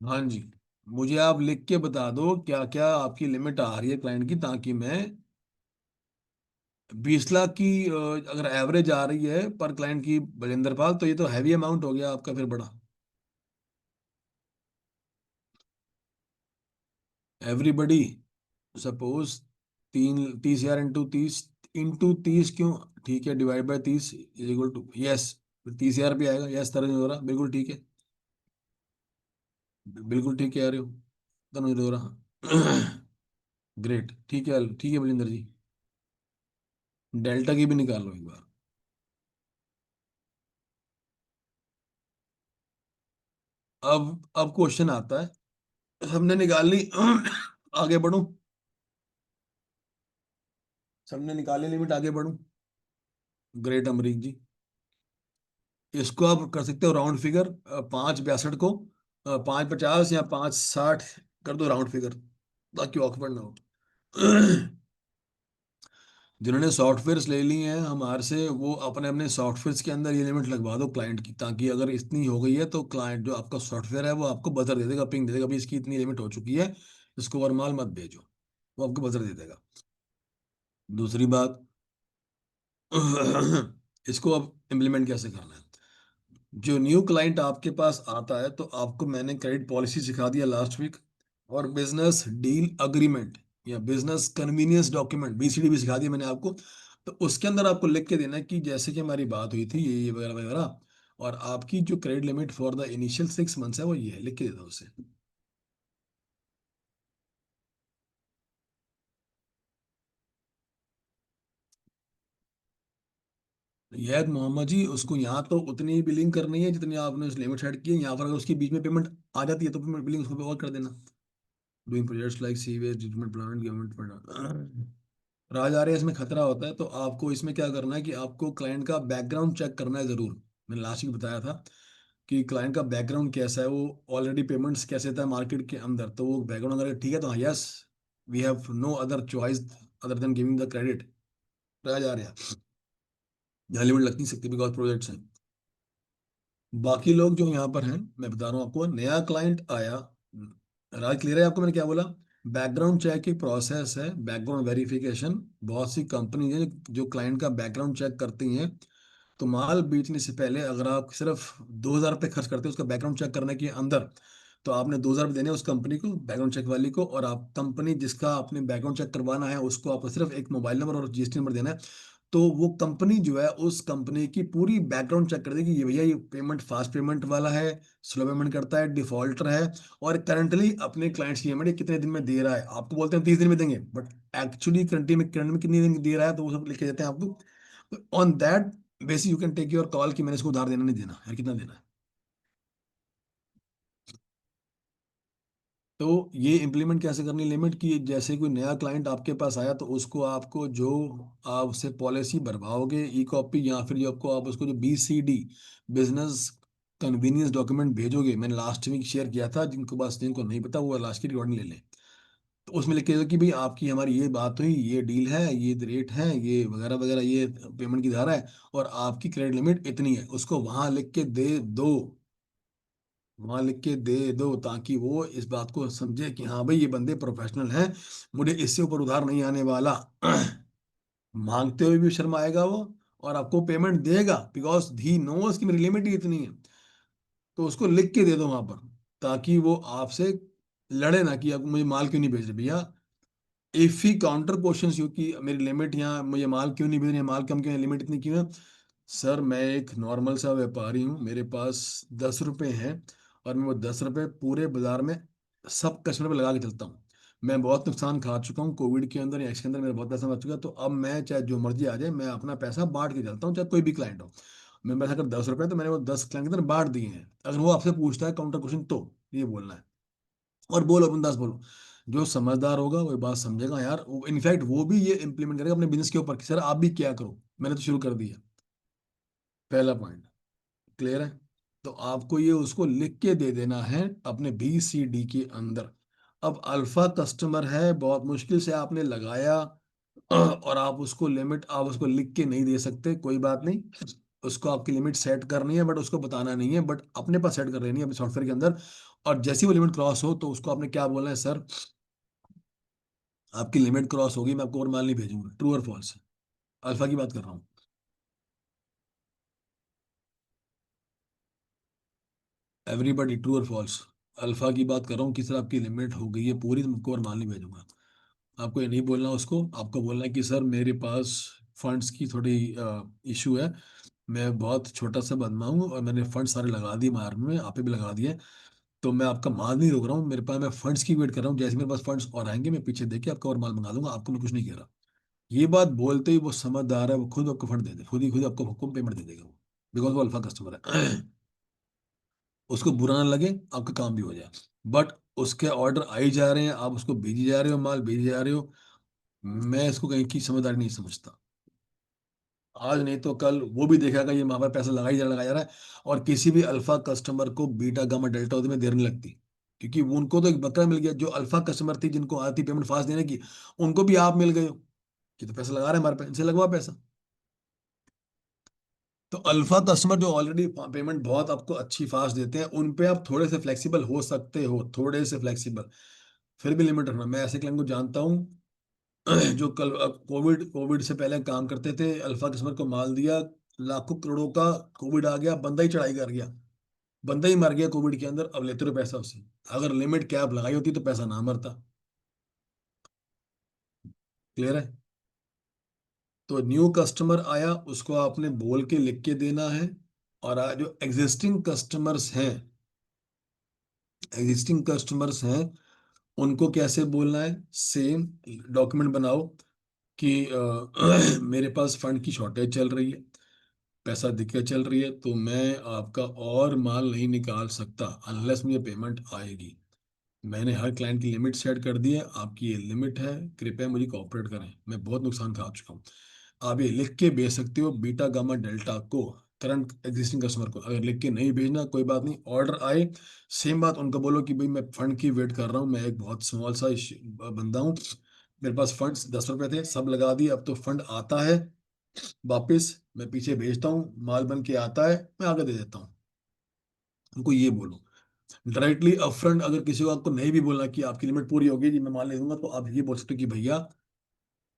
हाँ जी, मुझे आप लिख के बता दो क्या क्या आपकी लिमिट आ रही है क्लाइंट की, ताकि मैं 20 लाख की अगर एवरेज आ रही है पर क्लाइंट की बलिंदर पाल, तो ये तो हैवी अमाउंट हो गया आपका फिर बड़ा। एवरीबडी, सपोज 30,000 इंटू 30 क्यों, ठीक है, divide by 30 is equal to, yes, 30,000 भी आएगा। यस तरह हो रहा, बिल्कुल ठीक है, बिल्कुल ठीक कह रहे हो, तनुज हो रहा ग्रेट, ठीक है बलिंदर जी। डेल्टा की भी निकाल लो एक बार। अब क्वेश्चन आता है, सबने निकाल ली आगे बढ़ूं, सबने निकाली लिमिट, आगे बढ़ूं? ग्रेट अमरीक जी, इसको आप कर सकते हो राउंड फिगर, 5/62 को 5/50 या 5/60 कर दो राउंड फिगर, ताकि ऑकवर्ड ना हो जिन्होंने सॉफ्टवेयर्स ले लिए हैं हमारे से, वो अपने अपने सॉफ्टवेयर्स के अंदर ये लिमिट लगवा दो क्लाइंट की, ताकि अगर इतनी हो गई है तो क्लाइंट जो आपका सॉफ्टवेयर है वो आपको बजर दे देगा, पिंग दे देगा, भाई इसकी इतनी लिमिट हो चुकी है, इसको और माल मत भेजो, वो आपको बजर दे देगा। दूसरी बात इसको अब इम्प्लीमेंट कैसे करना है? जो न्यू क्लाइंट आपके पास आता है तो आपको मैंने क्रेडिट पॉलिसी सिखा दिया लास्ट वीक, और बिजनेस डील अग्रीमेंट या बिजनेस कन्वीनियंस डॉक्यूमेंट BCD भी सिखा दिया मैंने आपको। तो उसके अंदर आपको लिख के देना है कि जैसे कि हमारी बात हुई थी ये वगैरह वगैरह, और आपकी जो credit limit for the initial 6 months है वो ये है, लिख के दे दो उसे। यह मोहम्मद जी, उसको यहाँ तो उतनी ही बिलिंग करनी है जितनी आपने उस लिमिट सेट की है। यहाँ पर अगर उसके बीच में पेमेंट आ जाती है तो पेमेंट बिलिंग उसको और कर देना। Doing projects like sewage treatment plant government Raj आ रहे हैं, इसमें खतरा होता है। तो आपको इसमें क्या करना है कि आपको क्लाइंट का बैकग्राउंड चेक करना है जरूर। मैंने लास्ट में बताया था कि क्लाइंट का बैकग्राउंड कैसा है, वो ऑलरेडी पेमेंट्स कैसे था मार्केट के अंदर, तो वो बैकग्राउंड अगर ठीक है तो yes, we have no other choice other than giving the credit. Raj आ रहे हैं, यहाँ लिमिट लग नहीं सकती बिकॉज प्रोजेक्ट्स हैं। बाकी लोग जो यहाँ पर हैं, मैं बता रहा हूँ आपको, नया क्लाइंट आया। राज क्लियर है आपको मैंने क्या बोला? बैकग्राउंड चेक की प्रोसेस है, बैकग्राउंड वेरिफिकेशन। बहुत सी कंपनी है जो क्लाइंट का बैकग्राउंड चेक करती हैं। तो माल बेचने से पहले अगर आप सिर्फ 2,000 रुपये खर्च करते हो उसका बैकग्राउंड चेक करने के अंदर, तो आपने 2,000 रुपये देने उस कंपनी को, बैकग्राउंड चेक वाली को, और आप कंपनी जिसका आपने बैकग्राउंड चेक करवाना है उसको आपको सिर्फ एक मोबाइल नंबर और जीएसटी नंबर देना है। तो वो कंपनी जो है उस कंपनी की पूरी बैकग्राउंड चेक कर देगी, ये भैया ये पेमेंट फास्ट पेमेंट वाला है, स्लो पेमेंट करता है, डिफॉल्टर है, और करंटली अपने क्लाइंट्स की पेमेंट कितने दिन में दे रहा है। आपको बोलते हैं 30 दिन में देंगे, बट एक्चुअली करंट में कितने दिन दे रहा है, तो वो सब लिख के देते हैं आपको। On that basis you can take your call कि मैंने इसको उधार देना नहीं देना है, कितना देना है। तो ये इम्प्लीमेंट कैसे करनी लिमिट की? जैसे कोई नया क्लाइंट आपके पास आया तो उसको आपको जो आप उससे पॉलिसी भरवाओगे ई कॉपी, या फिर जो आपको आप उसको जो BCD बिजनेस कन्वीनियंस डॉक्यूमेंट भेजोगे, मैंने लास्ट वीक शेयर किया था, जिनको नहीं पता वो लास्ट की रिकॉर्डिंग ले लें। तो उसमें लिख के दो कि भाई आपकी हमारी ये बात हुई, ये डील है, ये रेट है, ये वगैरह वगैरह, ये पेमेंट की धारा है, और आपकी क्रेडिट लिमिट इतनी है, उसको वहां लिख के दे दो। वहां लिख के दे दो ताकि वो इस बात को समझे कि हाँ भाई ये बंदे प्रोफेशनल हैं, मुझे इससे ऊपर उधार नहीं आने वाला। मांगते हुए भी शर्म आएगा वो, और आपको पेमेंट देगा बिकॉज ही नोस कि मेरी लिमिट ही इतनी है। तो उसको लिख के दे दो वहां पर, ताकि वो आपसे लड़े ना कि आप मुझे माल क्यों नहीं भेज रहे भैया। If he counter questions you कि मेरी लिमिट यहाँ, मुझे माल क्यों नहीं भेज रहे, माल कम क्यों है, लिमिट इतनी क्यों है? सर मैं एक नॉर्मल सा व्यापारी हूँ, मेरे पास 10 रुपए हैं, और मैं वो 10 रुपए पूरे बाजार में सब कस्टमर पे लगा के चलता हूँ। मैं बहुत नुकसान खा चुका हूँ कोविड के अंदर या इसके अंदर, मेरा बहुत पैसा बच चुका है। तो अब मैं चाहे जो मर्जी आ जाए, मैं अपना पैसा बांट के चलता हूँ, चाहे कोई भी क्लाइंट हो। मेरे पास अगर 10 रुपए हैं, तो मैंने वो 10 क्लाइंट के अंदर बांट दिए हैं। अगर वो आपसे पूछता है काउंटर क्वेश्चन तो ये बोलना है, और बोलो बिंदास बोलो। जो समझदार होगा वो ये बात समझेगा यार, इनफैक्ट वो भी ये इंप्लीमेंट करेगा अपने बिजनेस के ऊपर कि सर आप भी क्या करो, मैंने तो शुरू कर दिया। पहला पॉइंट क्लियर है? तो आपको ये उसको लिख के दे देना है अपने BCD के अंदर। अब अल्फा कस्टमर है, बहुत मुश्किल से आपने लगाया, और आप उसको लिमिट आप उसको लिख के नहीं दे सकते, कोई बात नहीं। उसको आपकी लिमिट सेट करनी है, बट उसको बताना नहीं है, बट अपने पास सेट कर लेनी है अपने सॉफ्टवेयर के अंदर। और जैसी वो लिमिट क्रॉस हो तो उसको आपने क्या बोलना है, सर आपकी लिमिट क्रॉस होगी, मैं आपको और माल नहीं भेजूंगा। ट्रू और फॉल्स? अल्फा की बात कर रहा हूँ। एवरीबडी ट्रू और फॉल्स? अल्फा की बात कर रहा हूँ कि सर आपकी लिमिट हो गई है पूरी, तुमको और माल नहीं भेजूंगा। आपको ये नहीं बोलना उसको, आपको बोलना है कि सर मेरे पास फंड्स की थोड़ी इशू है, मैं बहुत छोटा सा बंदा हूँ और मैंने फंड सारे लगा दिए मार्केट में, आप पे भी लगा दिए। तो मैं आपका माल नहीं रोक रहा हूँ, मेरे पास मैं फंड्स की वेट कर रहा हूँ, जैसे मेरे पास फंड्स और आएंगे मैं पीछे देके आपका और माल मंगा दूंगा, आपको मैं कुछ नहीं कह रहा। ये बात बोलते ही वो समझदार है, वो खुद आपको फंड दे दे, खुद ही आपको हुक्म पेमेंट दे देगा वो, बिकॉज वो अल्फा कस्टमर है। उसको बुरा ना लगे, आपका काम भी हो जाए। बट उसके ऑर्डर आई जा रहे हैं, आप उसको भेजी जा रहे हो, माल भेजी जा रहे हो, मैं इसको कहीं की समझदारी नहीं समझता। आज नहीं तो कल वो भी देखेगा ये वहां पर पैसा लगाया जा रहा है। और किसी भी अल्फा कस्टमर को बीटा गामा डेल्टा होने में देर नहीं लगती, क्योंकि वो उनको तो एक बकरा मिल गया। जो अल्फा कस्टमर थी जिनको आती पेमेंट फास्ट देने की, उनको भी आप मिल गए हो कि तो पैसा लगा रहे हैं हमारे पे, इनसे लगवा पैसा। तो अल्फा कस्टमर जो ऑलरेडी पेमेंट बहुत आपको अच्छी फास्ट देते हैं, उन पे आप थोड़े से फ्लेक्सिबल हो सकते हो, थोड़े से फ्लेक्सिबल। फिर भी लिमिट रखना। मैं ऐसे क्लाइंट को जानता हूँ जो कल कोविड कोविड से पहले काम करते थे, अल्फा कस्टमर को माल दिया लाखों करोड़ों का, कोविड आ गया, बंदा ही चढ़ाई कर गया, बंदा ही मर गया कोविड के अंदर, अब लेते रहो पैसा उससे। अगर लिमिट कैप लगाई होती तो पैसा ना मरता। क्लियर है? तो न्यू कस्टमर आया, उसको आपने बोल के लिख के देना है। और जो एग्जिस्टिंग कस्टमर्स हैं उनको कैसे बोलना है, सेम डॉक्यूमेंट बनाओ कि मेरे पास फंड की शॉर्टेज चल रही है, पैसा दिक्कत चल रही है, तो मैं आपका और माल नहीं निकाल सकता अनलेस मुझे पेमेंट आएगी। मैंने हर क्लाइंट की लिमिट सेट कर दी है, आपकी ये लिमिट है, कृपया मुझे कोऑपरेट करें, मैं बहुत नुकसान खा चुका हूँ। आप ये लिख के भेज सकते हो बीटा गामा डेल्टा को, करंट एग्जिस्टिंग कस्टमर को। अगर लिख के नहीं भेजना कोई बात नहीं, ऑर्डर आए सेम बात उनको बोलो कि भाई मैं फंड की वेट कर रहा हूँ, मैं एक बहुत स्मॉल सा बंदा हूँ, मेरे पास फंड्स 10 रुपए थे सब लगा दिए, अब तो फंड आता है वापस, मैं पीछे भेजता हूँ, माल बन के आता है, मैं आगे दे देता हूँ। उनको ये बोलो डायरेक्टली अपफ्रंट। अगर किसी को आपको नहीं भी बोलना कि आपकी लिमिट पूरी होगी जी मैं माल ले दूंगा, तो आप ये बोल सकते हो कि भैया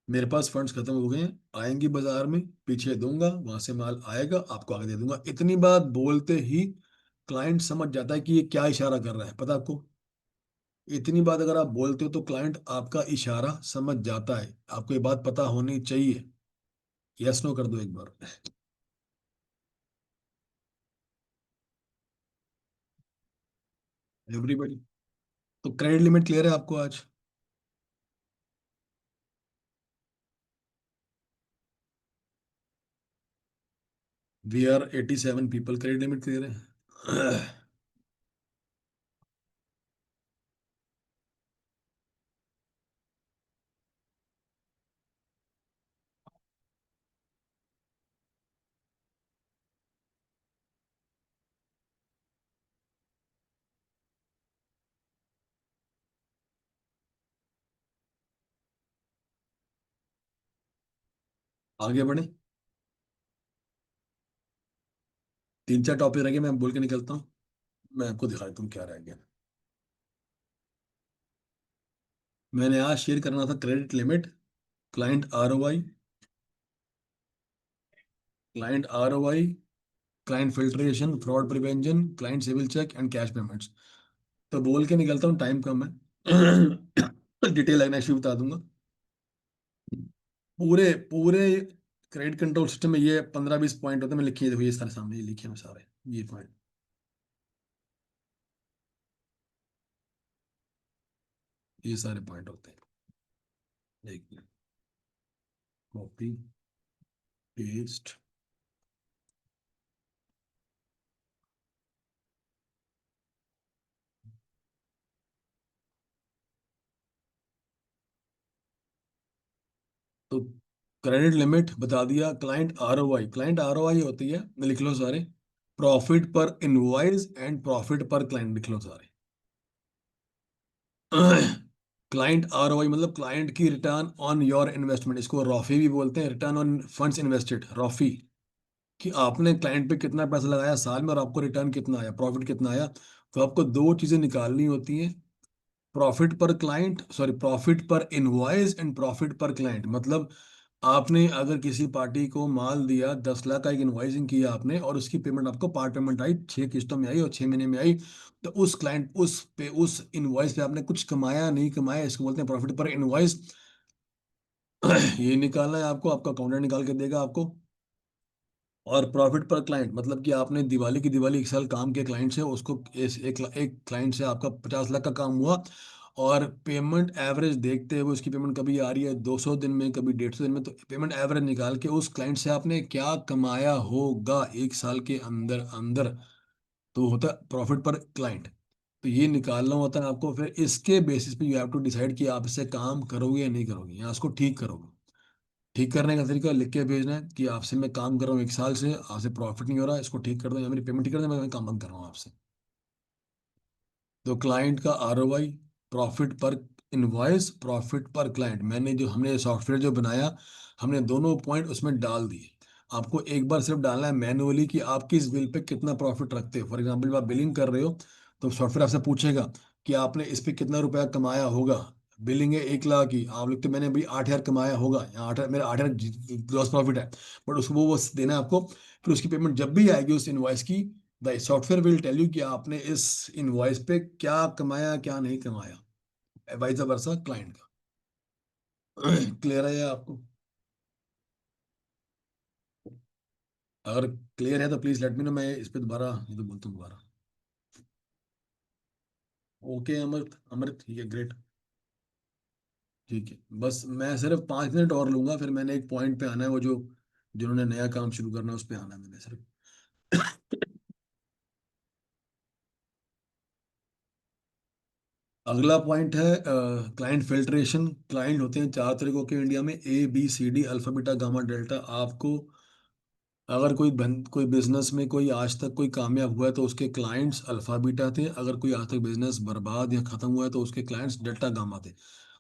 मेरे पास फंड्स खत्म हो गए हैं, आएंगी बाजार में, पीछे दूंगा, वहां से माल आएगा, आपको आगे दे दूंगा। इतनी बात बोलते ही क्लाइंट समझ जाता है कि ये क्या इशारा कर रहा है, पता आपको। इतनी बात अगर आप बोलते हो तो क्लाइंट आपका इशारा समझ जाता है, आपको ये बात पता होनी चाहिए। यस नो कर दो एक बार। एवरीबडी। तो क्रेडिट लिमिट क्लियर है आपको आज? We are 87 people, credit limit clear है। आगे बढ़े, 3 4 टॉपिक रह गए, मैं बोल के निकलता हूँ। मैं आपको दिखा देता हूँ क्या रह गया। मैंने आज शेयर करना था credit limit, client ROI, client filtration, fraud prevention, client CIBIL check and cash payments. तो बोल के निकलता हूँ, टाइम कम है। डिटेल नेक्स्ट बता दूंगा। पूरे पूरे क्रेडिट कंट्रोल सिस्टम में ये 15 20 पॉइंट होते हैं, मैं लिखिए देखो, ये सारे सामने ये लिखे हैं सारे, ये पॉइंट। ये सारे पॉइंट होते हैं, एक मिनट, कॉपी पेस्ट। तो क्रेडिट लिमिट बता दिया, क्लाइंट आरओआई होती है, लिख लो सारे, प्रॉफिट पर इनवॉइस एंड प्रॉफिट पर क्लाइंट, लिख लो सारे। क्लाइंट आरओआई मतलब क्लाइंट की रिटर्न ऑन योर इन्वेस्टमेंट, इसको रॉफी भी बोलते हैं, रिटर्न ऑन फंड्स इन्वेस्टेड, रॉफी। कि आपने क्लाइंट पे कितना पैसा लगाया साल में और आपको रिटर्न कितना आया, प्रॉफिट कितना आया। तो आपको दो चीजें निकालनी होती हैं, प्रॉफिट पर क्लाइंट, सॉरी प्रॉफिट पर इनवॉइस एंड प्रॉफिट पर क्लाइंट। मतलब आपने अगर किसी पार्टी को माल दिया, 10 लाख का एक इनवॉइसिंग किया आपने, और उसकी पेमेंट आपको पार्ट पेमेंट आई, 6 किस्तों में आई और 6 महीने में आई, तो उस क्लाइंट उस इनवॉइस पे आपने कुछ कमाया नहीं कमाया, इसको बोलते हैं प्रॉफिट पर इनवॉइस। ये निकालना है आपको, आपका अकाउंटेंट निकाल के देगा आपको। और प्रॉफिट पर क्लाइंट मतलब कि आपने दिवाली की दिवाली 1 साल काम किया क्लाइंट से, उसको एक क्लाइंट से आपका 50 लाख का काम हुआ, और पेमेंट एवरेज देखते हुए उसकी पेमेंट कभी आ रही है 200 दिन में, कभी 150 दिन में, तो पेमेंट एवरेज निकाल के उस क्लाइंट से आपने क्या कमाया होगा 1 साल के अंदर अंदर, तो होता है प्रॉफिट पर क्लाइंट। तो ये निकालना होता है आपको, फिर इसके बेसिस पे यू हैव टू डिसाइड कि आप इससे काम करोगे या नहीं करोगे, या उसको ठीक करोगे। ठीक करने का तरीका लिख के भेजना है कि आपसे मैं काम कर रहा हूँ 1 साल से, आपसे प्रॉफिट नहीं हो रहा, इसको ठीक कर दो, या मेरी पेमेंट ठीक कर दो, मैं काम बंद कर रहा हूँ आपसे। तो क्लाइंट का आरओआई, प्रॉफिट पर इनवॉइस, प्रॉफिट पर क्लाइंट, हमने सॉफ्टवेयर जो बनाया, हमने दोनों पॉइंट उसमें डाल दिए। आपको एक बार सिर्फ डालना है मैनुअली कि आप किस बिल पे कितना प्रॉफिट रखते हो। फॉर एग्जाम्पल जब आप बिलिंग कर रहे हो तो सॉफ्टवेयर आपसे पूछेगा कि आपने इस पे कितना रुपया कमाया होगा। बिलिंग है 1 लाख की, आप लिखते मैंने भाई 8 हजार कमाया होगा, या 8 मेरा 8 हजार ग्रॉस प्रॉफिट है, बट उसको वो देना है आपको। फिर उसकी पेमेंट जब भी आएगी उस इनवॉइस की, the software will tell you कि आपने इस इनवॉइस पे क्या कमाया क्या नहीं कमाया, वाइस वर्सा क्लाइंट का। क्लियर है ये आपको? अगर क्लियर है तो प्लीज लेट मी नो, मैं इस पे दोबारा ये तो बोलता हूँ दोबारा। ओके अमृत, अमृत ठीक है, ग्रेट। ठीक है, बस मैं सिर्फ 5 मिनट और लूंगा, फिर मैंने एक पॉइंट पे आना है, वो जो जिन्होंने नया काम शुरू करना है उस पे आना है मैंने सिर्फ। अगला पॉइंट है क्लाइंट फिल्ट्रेशन। क्लाइंट होते हैं 4 तरीकों के इंडिया में, A B C D, alpha beta gamma delta. आपको अगर कोई बिजनेस में कोई आज तक कोई कामयाब हुआ है तो उसके क्लाइंट्स अल्फा बीटा थे, अगर कोई आज तक बिजनेस बर्बाद या खत्म हुआ है तो उसके क्लाइंट्स डेल्टा गामा थे।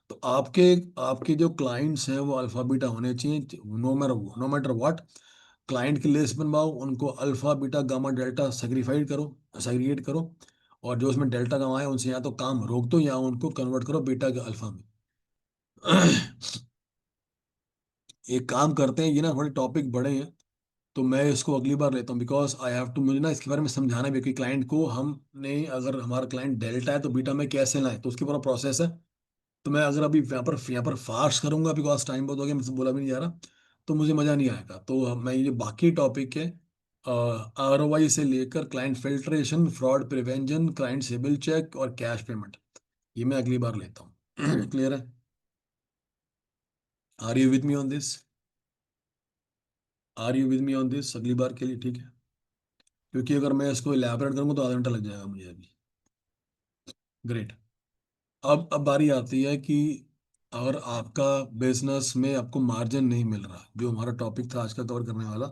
तो आपके आपके जो क्लाइंट्स हैं वो अल्फा बीटा होने चाहिए, नो मैटर व्हाट। क्लाइंट की लिस्ट बनवाओ, उनको alpha beta gamma delta segregate करो, और जो उसमें डेल्टा गामा है उनसे या तो काम रोक दो या उनको कन्वर्ट करो बीटा के अल्फा में। एक काम करते हैं, ये ना थोड़े टॉपिक बड़े हैं, तो मैं इसको अगली बार लेता हूँ, बिकॉज आई हैव टू, मुझे ना इसके बारे में समझाना भी है कि क्लाइंट को हमने, अगर हमारा क्लाइंट डेल्टा है तो बीटा में कैसे लाएं, तो उसकी पूरा प्रोसेस है। तो मैं अगर अभी यहाँ पर फास्ट करूंगा, बिकॉज टाइम बहुत हो गया, मुझसे बोला भी नहीं जा रहा, तो मुझे मजा नहीं आएगा। तो मैं ये बाकी टॉपिक है, ROI से लेकर client filtration, fraud prevention, client CIBIL check और कैश पेमेंट, ये मैं अगली बार लेता हूँ। क्लियर है? Are you with me on this? Are you with me on this अगली बार के लिए? ठीक है, क्योंकि अगर मैं इसको इलेबोरेट करूंगा तो आधा घंटा लग जाएगा मुझे अभी। ग्रेट। अब बारी आती है कि अगर आपका बिजनेस में आपको मार्जिन नहीं मिल रहा, जो हमारा टॉपिक था आज का कवर करने वाला,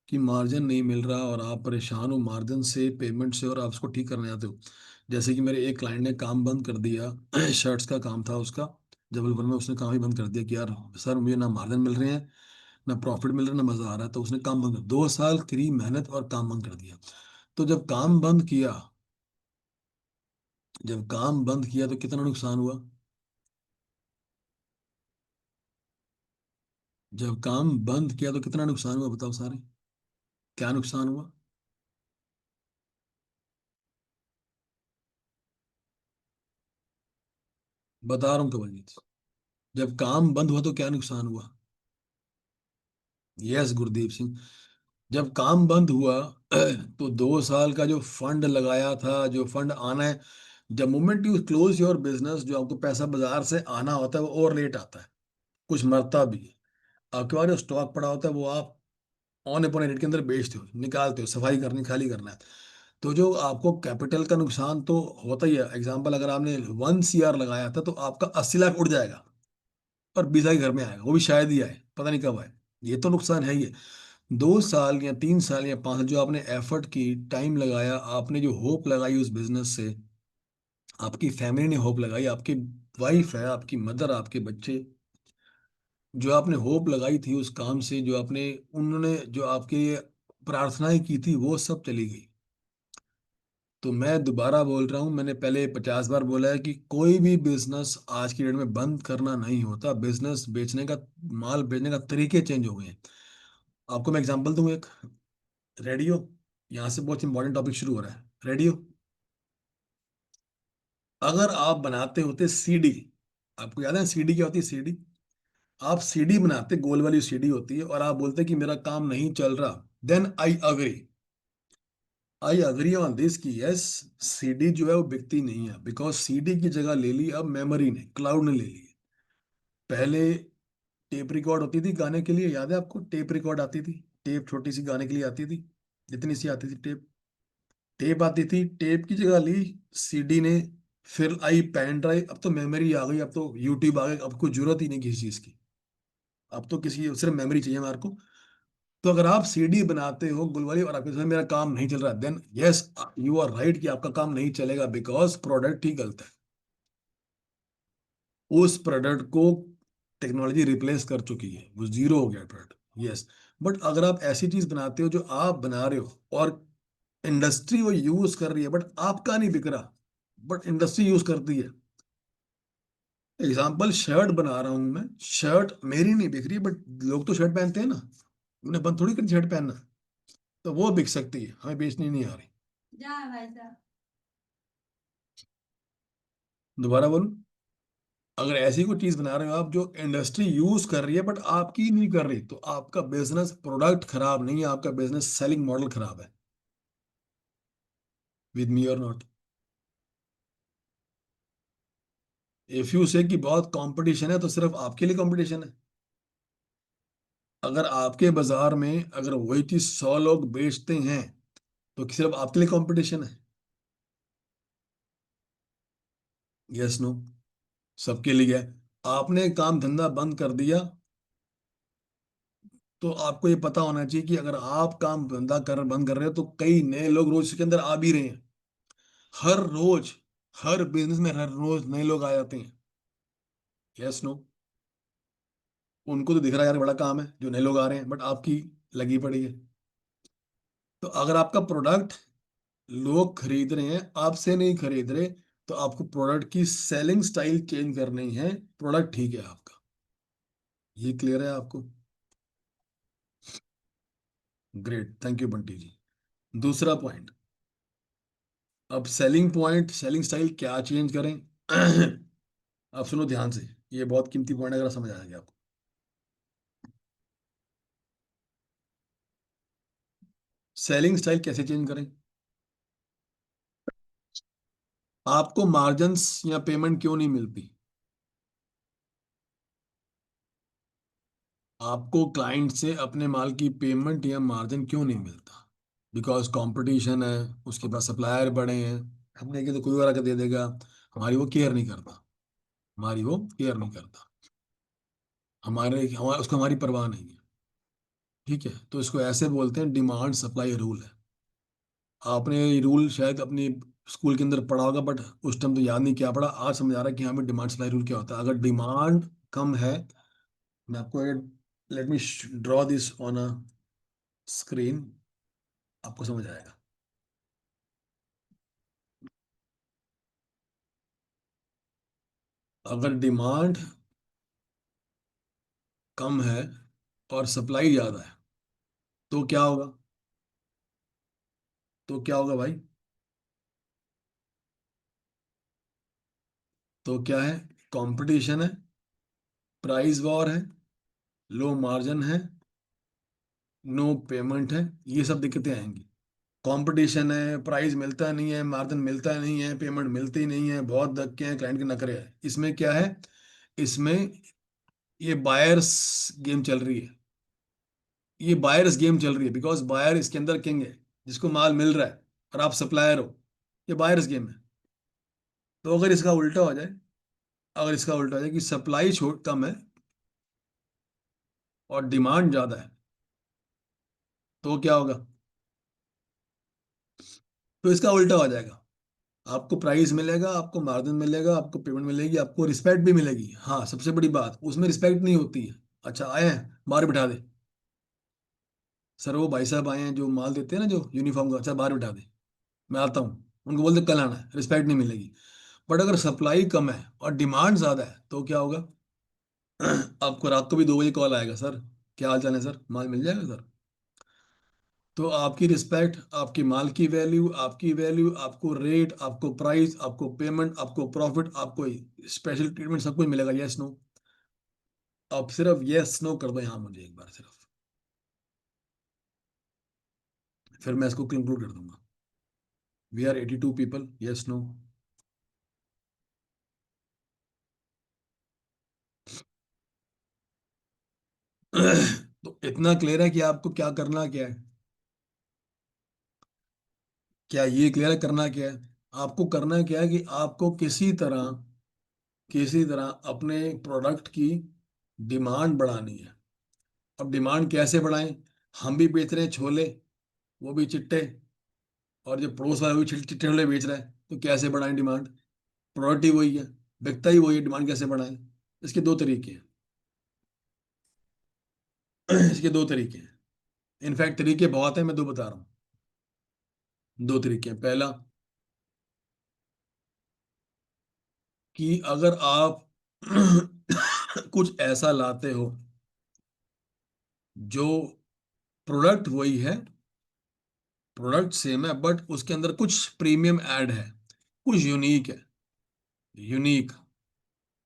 कि मार्जिन नहीं मिल रहा और आप परेशान हो मार्जिन से, पेमेंट से, और आप उसको ठीक करने आते हो। जैसे कि मेरे एक क्लाइंट ने काम बंद कर दिया, शर्ट्स का काम था उसका जबलपुर में, उसने काम ही बंद कर दिया कि यार सर मुझे ना मार्जिन मिल रहे हैं, ना प्रॉफिट मिल रहा है, ना मजा आ रहा है। तो उसने काम बंद कर, 2 साल करी मेहनत और काम बंद कर दिया। तो जब काम बंद किया तो कितना नुकसान हुआ? जब काम बंद किया तो कितना नुकसान हुआ, बताओ सारे, क्या नुकसान हुआ? बता रहा हूँ कवलजीत, जब काम बंद हुआ तो क्या नुकसान हुआ? यस गुरदीप सिंह, जब काम बंद हुआ तो 2 साल का जो फंड लगाया था, जो फंड आना है, जब moment you close your business, जो आपको पैसा बाजार से आना होता है वो और लेट आता है, कुछ मरता भी है। आपके पास जो स्टॉक पड़ा होता है वो आप ऑन अपॉन रेट के अंदर बेचते हो, निकालते हो, सफाई करनी, खाली करना है। तो जो आपको कैपिटल का नुकसान तो होता ही है। एग्जाम्पल, अगर आपने 1 CR लगाया था तो आपका 80 लाख उड़ जाएगा, और 20 लाख घर में आएगा, वो भी शायद ही आए, पता नहीं कब आए। ये तो नुकसान है ही है। 2 साल या 3 साल या 5 साल जो आपने एफर्ट की, टाइम लगाया, आपने जो होप लगाई उस बिजनेस से, आपकी फैमिली ने होप लगाई, आपकी वाइफ है, आपकी मदर, आपके बच्चे, जो आपने होप लगाई थी उस काम से, जो आपने, उन्होंने जो आपके लिए प्रार्थनाएं की थी वो सब चली गई। तो मैं दोबारा बोल रहा हूँ, मैंने पहले 50 बार बोला है कि कोई भी बिजनेस आज की डेट में बंद करना नहीं होता। बिजनेस बेचने का, माल बेचने का तरीके चेंज हो गए हैं। आपको मैं एग्जांपल दूं एक, रेडियो, यहाँ से बहुत इंपॉर्टेंट टॉपिक शुरू हो रहा है। रेडियो, अगर आप बनाते होते सीडी, आपको याद है सीडी क्या होती है? सीडी, आप सीडी बनाते, गोल वाली सीडी होती है, और आप बोलते कि मेरा काम नहीं चल रहा, then I agree on this कि यस, सीडी जो है वो बिकती नहीं है, बिकॉज सीडी की जगह ले ली अब मेमोरी ने, क्लाउड ने ले ली है। पहले टेप रिकॉर्ड होती थी गाने के लिए, याद है आपको? टेप रिकॉर्ड आती थी, टेप छोटी सी गाने के लिए आती थी, इतनी सी आती थी टेप। टेप आती थी, टेप की जगह ली सीडी ने। फिर आई पेन ड्राइव, अब तो मेमोरी आ गई, अब तो यूट्यूब आ गई, अब कोई जरूरत ही नहीं किसी चीज की, अब तो किसी सिर्फ मेमोरी चाहिए हमारे को। तो अगर आप सीडी बनाते हो गुलवारी और आपके साथ मेरा काम नहीं चल रहा, then yes, you are right कि आपका काम नहीं चलेगा, बिकॉज प्रोडक्ट ही गलत है। उस प्रोडक्ट को टेक्नोलॉजी रिप्लेस कर चुकी है, वो जीरो हो गया प्रोडक्ट। यस, बट अगर आप ऐसी चीज बनाते हो जो आप बना रहे हो और इंडस्ट्री वो यूज कर रही है, बट आपका नहीं बिक रहा, बट इंडस्ट्री यूज करती है। एग्जाम्पल, शर्ट बना रहा हूं मैं, शर्ट मेरी नहीं बिक रही, बट लोग तो शर्ट पहनते हैं ना, उन्हें बंद थोड़ी कर शर्ट पहनना, तो वो बिक सकती है, हमें बेचनी नहीं आ रही। दोबारा बोलूं? अगर ऐसी कोई चीज बना रहे हो आप जो इंडस्ट्री यूज कर रही है बट आपकी नहीं कर रही, तो आपका बिजनेस प्रोडक्ट खराब नहीं है, आपका बिजनेस सेलिंग मॉडल खराब है। विद मी और नॉट? इफ यू से कि बहुत कंपटीशन है तो सिर्फ आपके लिए कंपटीशन है। अगर आपके बाजार में अगर वही चीज 100 लोग बेचते हैं तो सिर्फ आपके लिए कंपटीशन है? Yes no? सबके लिए है। आपने काम धंधा बंद कर दिया तो आपको ये पता होना चाहिए कि अगर आप काम धंधा कर बंद कर रहे हो तो कई नए लोग रोज इसके अंदर आ भी रहे हैं। हर रोज, हर बिजनेस में हर रोज नए लोग आ जाते हैं। Yes no? उनको तो दिख रहा है यार बड़ा काम है जो नए लोग आ रहे हैं, बट आपकी लगी पड़ी है। तो अगर आपका प्रोडक्ट लोग खरीद रहे हैं, आपसे नहीं खरीद रहे, तो आपको प्रोडक्ट की सेलिंग स्टाइल चेंज करनी है। प्रोडक्ट ठीक है आपका। ये क्लियर है आपको? ग्रेट, थैंक यू बंटी जी। दूसरा पॉइंट, अब सेलिंग पॉइंट, सेलिंग स्टाइल क्या चेंज करें? अब सुनो ध्यान से, ये बहुत कीमती पॉइंट अगर समझ आएगा आपको। सेलिंग स्टाइल कैसे चेंज करें? आपको मार्जिन्स या पेमेंट क्यों नहीं मिलती? आपको क्लाइंट से अपने माल की पेमेंट या मार्जिन क्यों नहीं मिलता? बिकॉज कंपटीशन है, उसके पास सप्लायर बड़े हैं। हमने कि तो कोई और आके दे देगा, हमारी वो केयर नहीं करता, हमारी वो केयर नहीं करता, हमारे उसको हमारी परवाह नहीं है। ठीक है, तो इसको ऐसे बोलते हैं डिमांड सप्लाई रूल है। आपने ये रूल शायद अपनी स्कूल के अंदर पढ़ा होगा, बट उस टाइम तो याद नहीं क्या पढ़ा, आज समझ आ रहा है कि हमें डिमांड सप्लाई रूल क्या होता है। अगर डिमांड कम है, मैं आपको, let me draw this on a screen, आपको समझ आएगा। अगर डिमांड कम है और सप्लाई ज्यादा है तो क्या होगा? तो क्या होगा भाई? तो क्या है? कंपटीशन है, प्राइस वॉर है, लो मार्जिन है, नो पेमेंट है, ये सब दिक्कतें आएंगी। कंपटीशन है, प्राइस मिलता नहीं है, मार्जिन मिलता नहीं है, पेमेंट मिलती नहीं है, बहुत धक्के हैं, क्लाइंट के नखरे हैं। इसमें क्या है? इसमें ये बायर्स गेम चल रही है। ये बायर्स गेम चल रही है बिकॉज बायर इसके अंदर किंग है, जिसको माल मिल रहा है और आप सप्लायर हो। ये बायर्स गेम है। तो अगर इसका उल्टा हो जाए, अगर इसका उल्टा हो जाए कि सप्लाई छोट कम है और डिमांड ज्यादा है, तो क्या होगा? तो इसका उल्टा हो जाएगा। आपको प्राइस मिलेगा, आपको मार्जिन मिलेगा, आपको पेमेंट मिलेगी, आपको रिस्पेक्ट भी मिलेगी। हाँ, सबसे बड़ी बात उसमें रिस्पेक्ट नहीं होती है। अच्छा आए हैं, बाहर बिठा दे। सर वो भाई साहब आए हैं जो माल देते हैं ना, जो यूनिफॉर्म का, अच्छा बाहर बिठा दे, मैं आता हूँ। उनको बोल दे कल आना है, रिस्पेक्ट नहीं मिलेगी। बट अगर सप्लाई कम है और डिमांड ज्यादा है तो क्या होगा? आपको रात को भी 2 बजे कॉल आएगा, सर क्या हाल चाल है सर, माल मिल जाएगा सर। तो आपकी रिस्पेक्ट, आपकी माल की वैल्यू, आपकी वैल्यू, आपको रेट, आपको प्राइस, आपको पेमेंट, आपको प्रॉफिट, आपको स्पेशल ट्रीटमेंट, सब कुछ मिलेगा। Yes no? आप सिर्फ यस नो कर दो यहाँ मुझे एक बार सिर्फ, फिर मैं इसको कंक्लूड कर दूंगा। We are 82 people, yes no? तो इतना क्लियर है कि आपको क्या करना क्या है? क्या ये क्लियर है करना क्या है? आपको करना क्या है कि आपको किसी तरह अपने प्रोडक्ट की डिमांड बढ़ानी है। अब डिमांड कैसे बढ़ाएं? हम भी बेच रहे हैं छोले, वो भी चिट्टे, और जो पड़ोस वाला वो भी चिट्टे छोले बेच रहा है, तो कैसे बढ़ाएं डिमांड? प्रोडक्ट ही वही है, बिकता ही वही है, डिमांड कैसे बढ़ाएं? इसके दो तरीके हैं। इसके दो तरीके हैं। इनफैक्ट तरीके बहुत हैं, मैं दो बता रहा हूँ। दो तरीके हैं। पहला कि अगर आप कुछ ऐसा लाते हो जो प्रोडक्ट वही है, प्रोडक्ट सेम है, बट उसके अंदर कुछ प्रीमियम ऐड है, कुछ यूनिक है, यूनिक,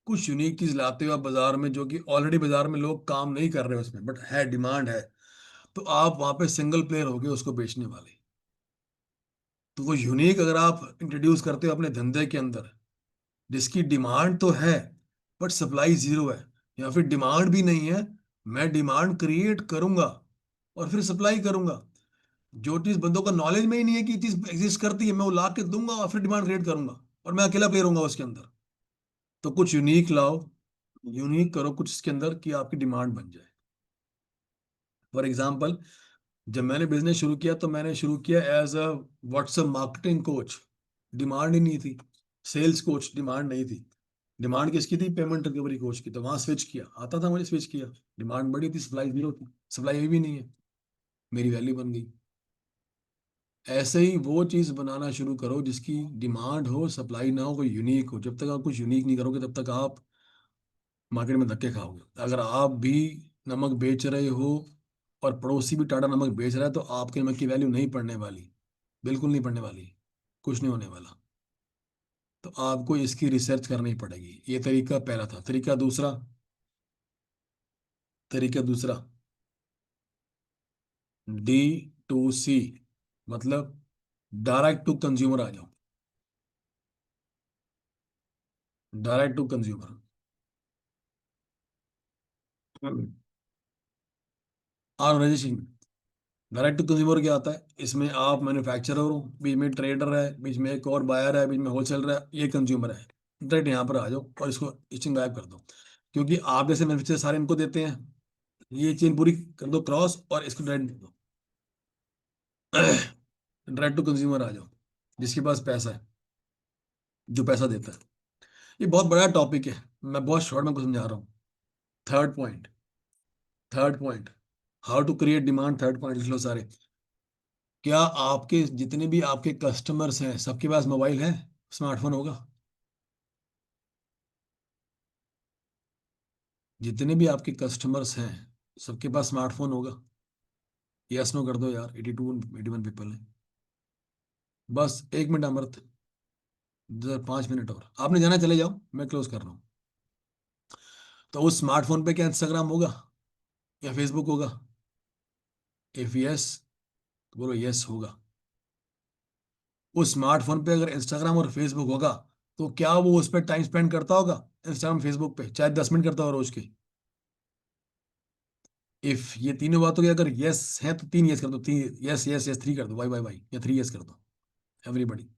कुछ यूनिक चीज लाते हो आप बाजार में, जो कि ऑलरेडी बाजार में लोग काम नहीं कर रहे उसमें, बट है, डिमांड है, तो आप वहां पे सिंगल प्लेयर होगे उसको बेचने वाले। तो वो यूनिक अगर आप इंट्रोड्यूस करते हो अपने धंधे के अंदर, जिसकी डिमांड तो है बट सप्लाई जीरो है, या फिर डिमांड भी नहीं है, मैं डिमांड क्रिएट करूंगा और फिर सप्लाई करूंगा। जो चीज बंदों का नॉलेज में ही नहीं है कि चीज एग्जिस्ट करती है, मैं वो ला के दूंगा और फिर डिमांड क्रिएट करूंगा, और मैं अकेला प्लेयर होऊंगा उसके अंदर। तो कुछ यूनिक लाओ, यूनिक करो कुछ इसके अंदर कि आपकी डिमांड बन जाए। फॉर एग्जाम्पल, जब मैंने बिजनेस शुरू किया तो मैंने शुरू किया as a WhatsApp marketing coach, demand ही नहीं थी। सेल्स कोच, डिमांड नहीं थी। डिमांड किसकी थी? पेमेंट रिकवरी कोच की। तो वहां स्विच किया, आता था मुझे, स्विच किया। डिमांड बड़ी थी, सप्लाई जीरो थी, सप्लाई अभी भी नहीं है, मेरी वैल्यू बन गई। ऐसे ही वो चीज बनाना शुरू करो जिसकी डिमांड हो, सप्लाई ना हो, कोई यूनिक हो। जब तक आप कुछ यूनिक नहीं करोगे तब तक आप मार्केट में धक्के खाओगे। अगर आप भी नमक बेच रहे हो और पड़ोसी भी टाटा नमक बेच रहा है, तो आपके नमक की वैल्यू नहीं पड़ने वाली, बिल्कुल नहीं पड़ने वाली, कुछ नहीं होने वाला। तो आपको इसकी रिसर्च करनी पड़ेगी। ये तरीका पहला था। तरीका दूसरा, D2C, मतलब डायरेक्ट टू कंज्यूमर आ जाओ। Direct to consumer, organization. Direct to consumer क्या आता है? इसमें आप मैन्युफैक्चरर हो, बीच में ट्रेडर है, बीच में एक और बायर है, बीच में होलसेलर है, ये कंज्यूमर है। डायरेक्ट यहाँ पर आ जाओ और इसको स्टिंग गायब कर दो, क्योंकि आप जैसे मैन्युफैक्चर सारे इनको देते हैं। ये चेन पूरी कर दो क्रॉस और इसको डायरेक्ट दे दो। डायरेक्ट टू कंज्यूमर आ जाओ, जिसके पास पैसा है, जो पैसा देता है। ये बहुत बड़ा टॉपिक है, मैं बहुत शॉर्ट में कुछ समझा रहा हूँ। Third point, third point, how to create demand. Third point लिख लो सारे। क्या आपके जितने भी आपके कस्टमर्स हैं, सबके पास मोबाइल है, स्मार्टफोन होगा? जितने भी आपके कस्टमर्स हैं, सबके पास स्मार्टफोन होगा? यस नो कर दो यार, 82 81 पीपल है। बस 1 मिनट अमृत, 5 मिनट और आपने जाना, चले जाओ, मैं क्लोज कर रहा हूँ। तो उस स्मार्टफोन पे क्या इंस्टाग्राम होगा या फेसबुक होगा? इफ यस, बोलो यस होगा। उस स्मार्टफोन पे अगर इंस्टाग्राम और फेसबुक होगा, तो क्या वो उस पर टाइम स्पेंड करता होगा? इंस्टाग्राम फेसबुक पे चाहे 10 मिनट करता हो रोज के। इफ ये तीनों बातों के अगर यस है तो 3 यस कर दो, 3 यस यस यस, 3 कर दो, वाई वाई वाई, या 3 यस कर दो, एवरीबडी,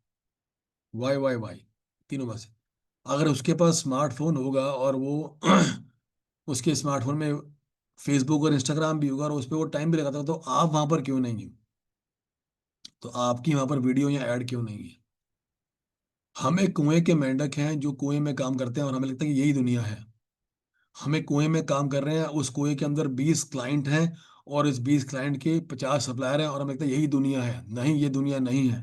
वाई वाई वाई, तीनों में से। अगर उसके पास स्मार्टफोन होगा और वो उसके स्मार्टफोन में फेसबुक और इंस्टाग्राम भी होगा और उस पर वो टाइम भी लगाता है, तो आप वहां पर क्यों नहीं है? तो आपकी वहां पर वीडियो या ऐड क्यों नहीं है? हम एक कुएं के मेंढक हैं जो कुएं में काम करते हैं और हमें लगता है कि यही दुनिया है। हमें कुएं में काम कर रहे हैं, उस कुएं के अंदर 20 क्लाइंट हैं और इस 20 क्लाइंट के 50 सप्लायर हैं, और हमें लगता है यही दुनिया है। नहीं, ये दुनिया नहीं है।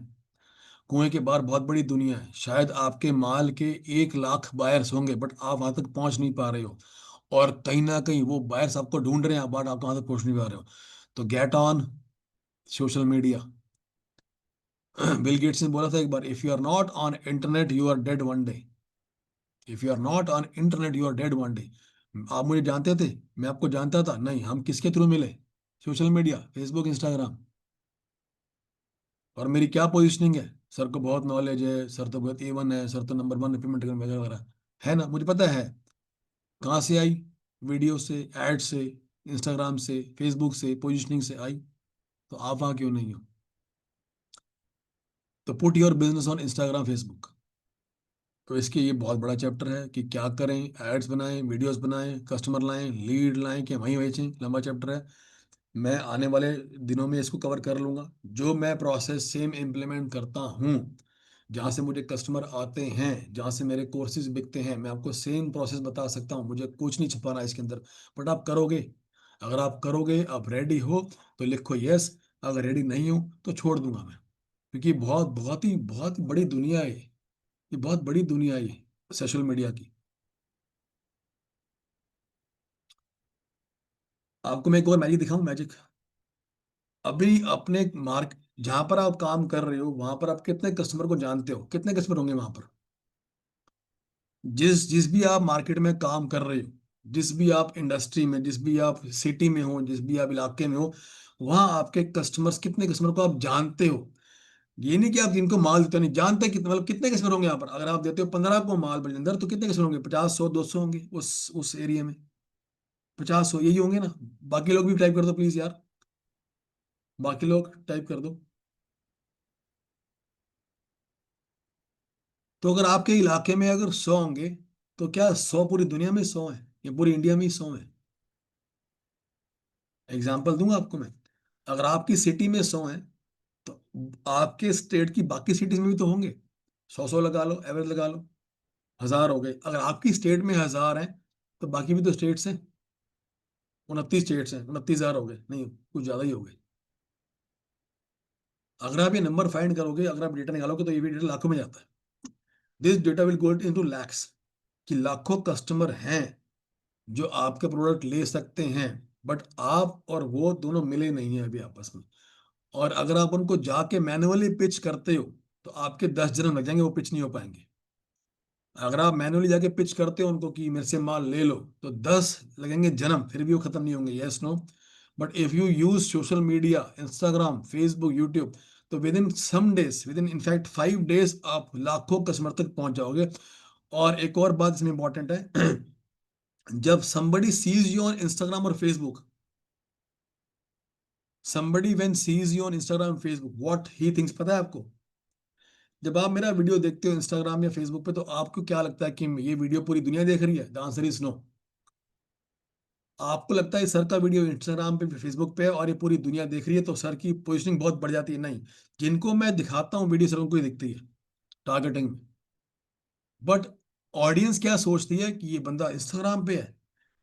कुएं के बाहर बहुत बड़ी दुनिया है। शायद आपके माल के 1 लाख बायर्स होंगे, बट आप वहां तक पहुंच नहीं पा रहे हो, और कहीं ना कहीं वो बायर्स आपको ढूंढ रहे हैं, बट आप वहां तक पहुंच नहीं पा रहे हो। तो get on social media. Bill Gates ने बोला था एक बार, if you are not on internet you are dead one day. If you are not on internet you are dead one day. आप मुझे जानते थे? मैं आपको जानता था? नहीं। हम किसके थ्रू मिले? Social media, Facebook, Instagram. और मेरी क्या पोजीशनिंग है? सर को बहुत नॉलेज है, सर तो बहुत A1 है, सर तो नंबर 1 पेमेंट वगैरह वगैरह, है ना, मुझे पता है। कहाँ से आई? वीडियो से, एड से, इंस्टाग्राम से, फेसबुक से, पोजीशनिंग से आई। तो आप वहाँ क्यों नहीं हो? तो put your business on Instagram, Facebook. तो इसके ये बहुत बड़ा चैप्टर है कि क्या करें, एड्स बनाएं, वीडियोस बनाएं, कस्टमर लाएं, लीड लाएं कि वहीं बेचें। लंबा चैप्टर है, मैं आने वाले दिनों में इसको कवर कर लूंगा। जो मैं प्रोसेस सेम इम्प्लीमेंट करता हूँ, जहाँ से मुझे कस्टमर आते हैं, जहाँ से मेरे कोर्सेज बिकते हैं, मैं आपको सेम प्रोसेस बता सकता हूँ। मुझे कुछ नहीं छुपाना है इसके अंदर। बट आप करोगे? अगर आप करोगे, आप रेडी हो तो लिखो यस, अगर रेडी नहीं हो तो छोड़ दूंगा मैं। क्योंकि बहुत ही बड़ी दुनिया है ये बहुत बड़ी दुनिया है ये सोशल मीडिया की। आपको मैं एक और मैजिक दिखाऊं, मैजिक। अभी अपने मार्क जहां पर आप काम कर रहे हो, वहां पर आप कितने कस्टमर को जानते हो? कितने कस्टमर होंगे वहां पर? जिस जिस भी आप मार्केट में काम कर रहे हो, जिस भी आप इंडस्ट्री में, जिस भी आप सिटी में हो, जिस भी आप इलाके में हो, वहां आपके कस्टमर्स, कितने कस्टमर को आप जानते हो। ये नहीं कि आप जिनको माल देते हो नहीं जानते, कितने मतलब कितने कस्टमर होंगे यहाँ पर। अगर आप देते हो 15 को माल बलिंदर, तो कितने कस्टमर होंगे? 50, 100, 200 होंगे उस एरिया में। 50, 100 यही होंगे ना। बाकी लोग भी टाइप कर दो प्लीज यार, बाकी लोग टाइप कर दो। तो अगर आपके इलाके में अगर 100 होंगे, तो क्या 100 पूरी दुनिया में 100 है, या पूरी इंडिया में ही 100 है? एग्जाम्पल दूंगा आपको मैं। अगर आपकी सिटी में 100 है, तो आपके स्टेट की बाकी सिटीज में भी तो होंगे। 100 100 लगा लो, एवरेज लगा लो, 1000 हो गए। अगर आपकी स्टेट में 1000 है, तो बाकी भी तो स्टेट्स हैं। 29 स्टेट्स हैं, 29,000 हो गए, नहीं कुछ ज्यादा ही हो गए। अगर आप ये नंबर फाइंड करोगे, अगर आप डेटा निकालोगे, तो ये भी डेटा लाखों में जाता है। This data will go into lakhs, कि लाखों कस्टमर हैं जो आपका प्रोडक्ट ले सकते हैं, बट आप और वो दोनों मिले नहीं हैं अभी आपस में। और अगर आप उनको जाके मैनुअली पिच करते हो, तो आपके 10 जन्म लग जाएंगे, वो पिच नहीं हो पाएंगे। अगर आप मैनुअली जाके पिच करते हो उनको कि मेरे से माल ले लो, तो 10 लगेंगे जन्म, फिर भी वो खत्म नहीं होंगे। Yes no? But if you use social media, Instagram, Facebook, YouTube, तो within some days, within in fact 5 days, आप लाखों कस्टमर तक पहुंच जाओगे। और एक और बात इसमें इंपॉर्टेंट है, जब somebody sees you on Instagram और Facebook, somebody when sees you on Instagram and Facebook, what he thinks, पता है आपको? जब आप मेरा वीडियो देखते हो इंस्टाग्राम या फेसबुक पे, तो आपको क्या लगता है कि ये वीडियो पूरी दुनिया देख रही है? The answer is no. आपको लगता है सर का वीडियो इंस्टाग्राम पे, फेसबुक पे और ये पूरी दुनिया देख रही है, तो सर की पोजीशनिंग बहुत बढ़ जाती है? नहीं, जिनको मैं दिखाता हूँ वीडियो, सर उनको ही दिखती है टारगेटिंग में। बट ऑडियंस क्या सोचती है कि ये बंदा इंस्टाग्राम पे है,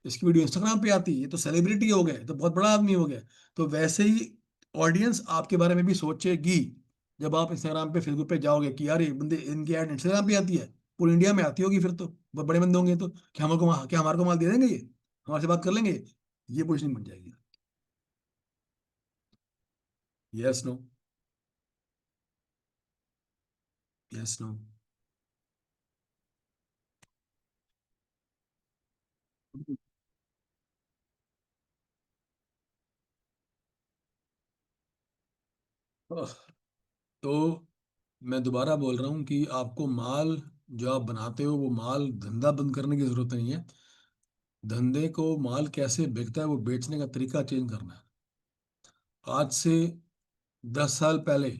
इसकी वीडियो इंस्टाग्राम पे आती है, ये तो सेलिब्रिटी हो गया, ये तो बहुत बड़ा आदमी हो गया। तो वैसे ही ऑडियंस आपके बारे में भी सोचेगी, जब आप इंस्टाग्राम पे, फेसबुक पे जाओगे, कि यार ये बंदे, इनकी ऐड इंस्टाग्राम पे आती है, पूरी इंडिया में आती होगी, फिर तो बहुत बड़े बंदे होंगे, तो क्या हमारे को माल दे देंगे, ये हमारे से बात कर लेंगे, ये पोजिशन बन जाएगी। Yes no? Yes no? तो मैं दोबारा बोल रहा हूँ कि आपको माल, जो आप बनाते हो, वो माल धंधा बंद करने की जरूरत नहीं है। धंधे को, माल कैसे बिकता है वो बेचने का तरीका चेंज करना है। आज से 10 साल पहले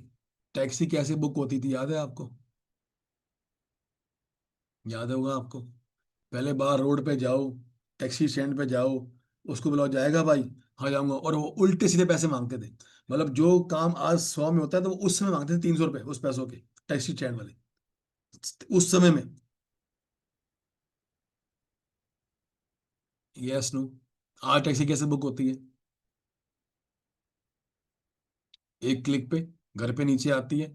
टैक्सी कैसे बुक होती थी, याद है आपको? याद होगा आपको। पहले बाहर रोड पे जाओ, टैक्सी स्टैंड पे जाओ, उसको बुलाओ, जाएगा भाई, हाँ जाऊंगा, और वो उल्टे सीधे पैसे मांगते थे। मतलब जो काम आज 100 में होता है, तो वो उस समय मांगते थे 300 रुपये, उस पैसों के, टैक्सी स्टैंड वाले, उस समय में। Yes no? आज टैक्सी कैसे बुक होती है? एक क्लिक पे घर पे नीचे आती है,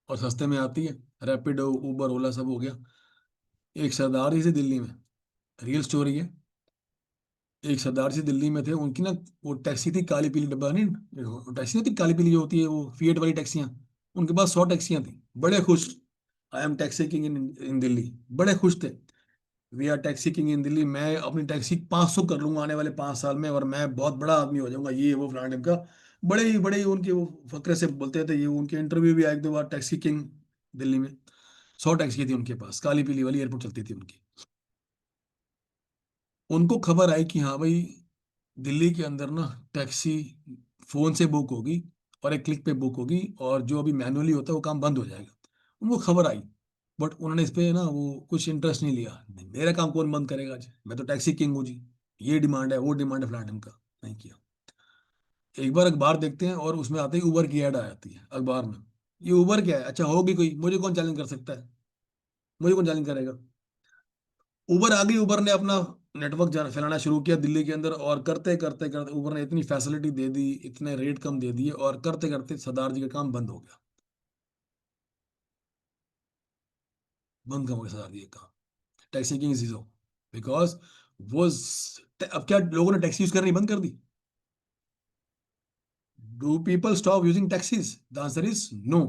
और सस्ते में आती है। रैपिडो, उबर, ओला सब हो गया। एक सरदार जी से दिल्ली में, रियल स्टोरी है, एक सरदार जी दिल्ली में थे, उनकी ना वो टैक्सी थी, काली पीली डब्बा नहीं, वो टैक्सी नहीं थी काली पीली, जो होती है वो फिएट वाली टैक्सियां। उनके पास 100 टैक्सियां थी, बड़े खुश। I am taxi king in Delhi, बड़े खुश थे। We are taxi king in Delhi, मैं अपनी टैक्सी 500 कर लूंगा आने वाले 5 साल में, और मैं बहुत बड़ा आदमी हो जाऊंगा, ये वो फलाने टाइप का। बड़े ही उनके वो फकरे से बोलते थे। ये उनके इंटरव्यू भी आए एक दो बार, टैक्सी किंग दिल्ली में। 100 टैक्सी थी उनके पास, काली पीली वाली, एयरपोर्ट चलती थी उनकी। उनको खबर आई कि हाँ भाई, दिल्ली के अंदर ना टैक्सी फोन से बुक होगी, और एक क्लिक पे बुक होगी, और जो अभी मैनुअली होता है वो काम बंद हो जाएगा। उनको खबर आई, बट उन्होंने इस पे ना वो कुछ इंटरेस्ट नहीं लिया। नहीं, मेरा काम कौन बंद करेगा आज, मैं तो टैक्सी किंग हूँ जी, ये डिमांड है, वो डिमांड है, फ्लैट का। नहीं किया। एक बार अखबार देखते हैं, और उसमें आते ही उबर की ऐड आ जाती है अखबार में। ये उबर क्या है? अच्छा, होगी कोई, मुझे कौन चैलेंज कर सकता है? मुझे कौन चैलेंज करेगा? उबर आ गई, उबर ने अपना नेटवर्क फैलाना शुरू किया दिल्ली के अंदर, और करते करते करते उबर ने इतनी फैसिलिटी दे दी, इतने रेट कम दे दिए, और करते करते सरदार जी का काम बंद हो गया। बंद कम हो गया सरदार जी का काम, टैक्सी किंग जीरो। बिकॉज वो अब क्या, लोगों ने टैक्सी यूज करनी बंद कर दी? Do people stop using taxis? The answer is no.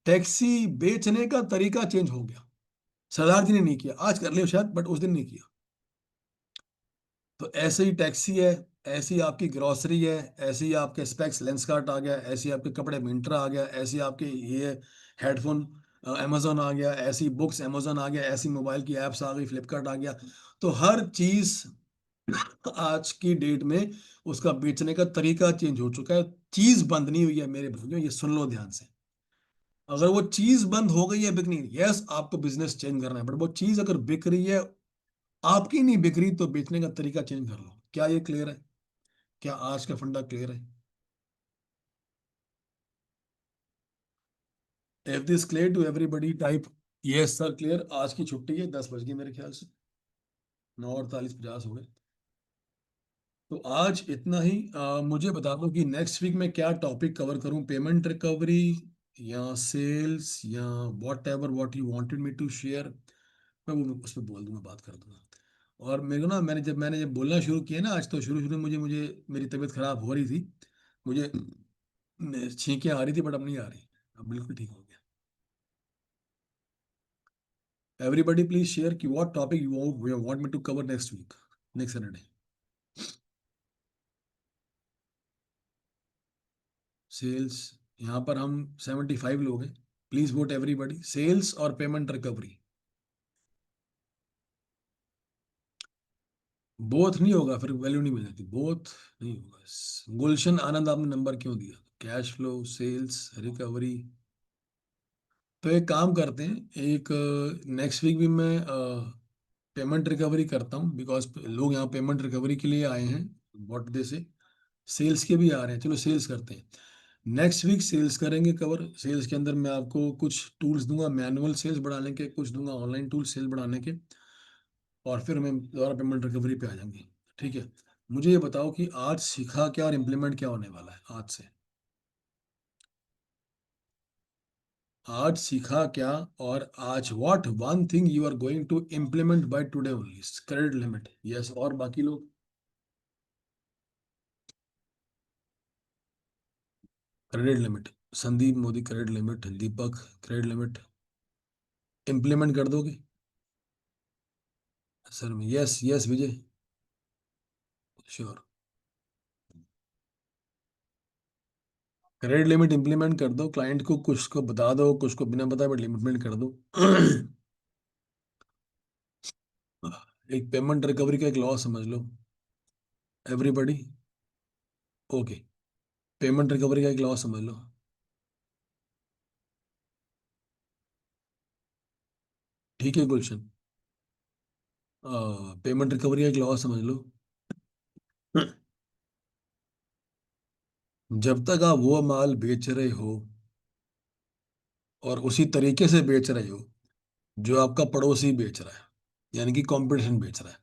Taxi बेचने का तरीका चेंज हो गया, सरदार जी ने नहीं किया, आज कर लियो शायद, बट उस दिन नहीं किया। तो ऐसे ही टैक्सी है, ऐसी आपकी ग्रोसरी है, ऐसे ही आपके स्पेक्स लेंस कार्ट आ गया, ऐसे ही आपके कपड़े मिंत्रा आ गया, ऐसे ही आपके ये हेडफोन अमेजोन आ गया, ऐसी बुक्स अमेजोन आ गया, ऐसी मोबाइल की एप्स आ गई, फ्लिपकार्ट आ गया। तो हर चीज आज की डेट में उसका बेचने का तरीका चेंज हो चुका है। चीज बंद नहीं हुई है मेरे भाइयों, ये सुन लो ध्यान से। अगर वो चीज बंद हो गई है बिकनी, यस आपको बिजनेस चेंज करना है, बट वो चीज अगर बिक रही है, आपकी नहीं बिक रही, तो बेचने का तरीका चेंज कर लो। क्या ये क्लियर है? क्या आज का फंडा क्लियर है? If this clear to everybody type yes sir clear. आज की छुट्टी है, 10 बज गए मेरे ख्याल से, 9:48 50 हो गए। तो आज इतना ही। मुझे बता दो कि नेक्स्ट वीक में क्या टॉपिक कवर करूं, पेमेंट रिकवरी या सेल्स या whatever what you wanted me to share, मैं वो उस पर बोल दूंगा, बात कर दूंगा। और मेरे को ना, मैंने जब बोलना शुरू किया ना आज, तो शुरू शुरू में मुझे मेरी तबीयत खराब हो रही थी, मुझे छींकें आ रही थी, बट अब नहीं आ रही, अब बिल्कुल ठीक हो गया। एवरीबडी प्लीज शेयर कि what topic you want me to cover next week, next Saturday. Sales, यहाँ पर हम 75 लोग हैं। प्लीज वोट एवरीबडी, सेल्स और पेमेंट रिकवरी। बोथ नहीं होगा, फिर वैल्यू नहीं मिल जाती, बोथ नहीं होगा। गुलशन आनंद, आपने नंबर क्यों दिया? Cash flow, sales, recovery. तो एक काम करते हैं, एक नेक्स्ट वीक भी मैं पेमेंट रिकवरी करता हूँ, बिकॉज लोग यहाँ पेमेंट रिकवरी के लिए आए हैं, व्हाट दे से। सेल्स के भी आ रहे हैं, चलो सेल्स करते हैं। नेक्स्ट वीक सेल्स करेंगे कवर। सेल्स के अंदर मैं आपको कुछ टूल्स दूंगा, मैनुअल सेल्स बढ़ाने के, कुछ दूंगा ऑनलाइन टूल्स सेल बढ़ाने के, और फिर हम दोबारा पेमेंट रिकवरी पे आ जाएंगे। ठीक है, मुझे ये बताओ कि आज सीखा क्या और इम्प्लीमेंट क्या होने वाला है आज से? आज सीखा क्या, और आज what one thing you are going to implement by today only? Credit limit, yes. और बाकी लोग? Credit limit, Sandeep Modi credit limit, Deepak credit limit implement कर दोगे? Sir yes yes Vijay, sure. Credit limit implement कर दो, क्लाइंट को कुछ को बता दो, कुछ को बिना बताए, बट लिमिटमेंट कर दो। एक पेमेंट रिकवरी का एक लॉ समझ लो एवरीबॉडी। ओके, पेमेंट रिकवरी का एक लॉ समझ लो। ठीक है गुलशन, पेमेंट रिकवरी का एक लॉ समझ लो। जब तक आप वो माल बेच रहे हो और उसी तरीके से बेच रहे हो जो आपका पड़ोसी बेच रहा है, यानी कि कंपटीशन बेच रहा है,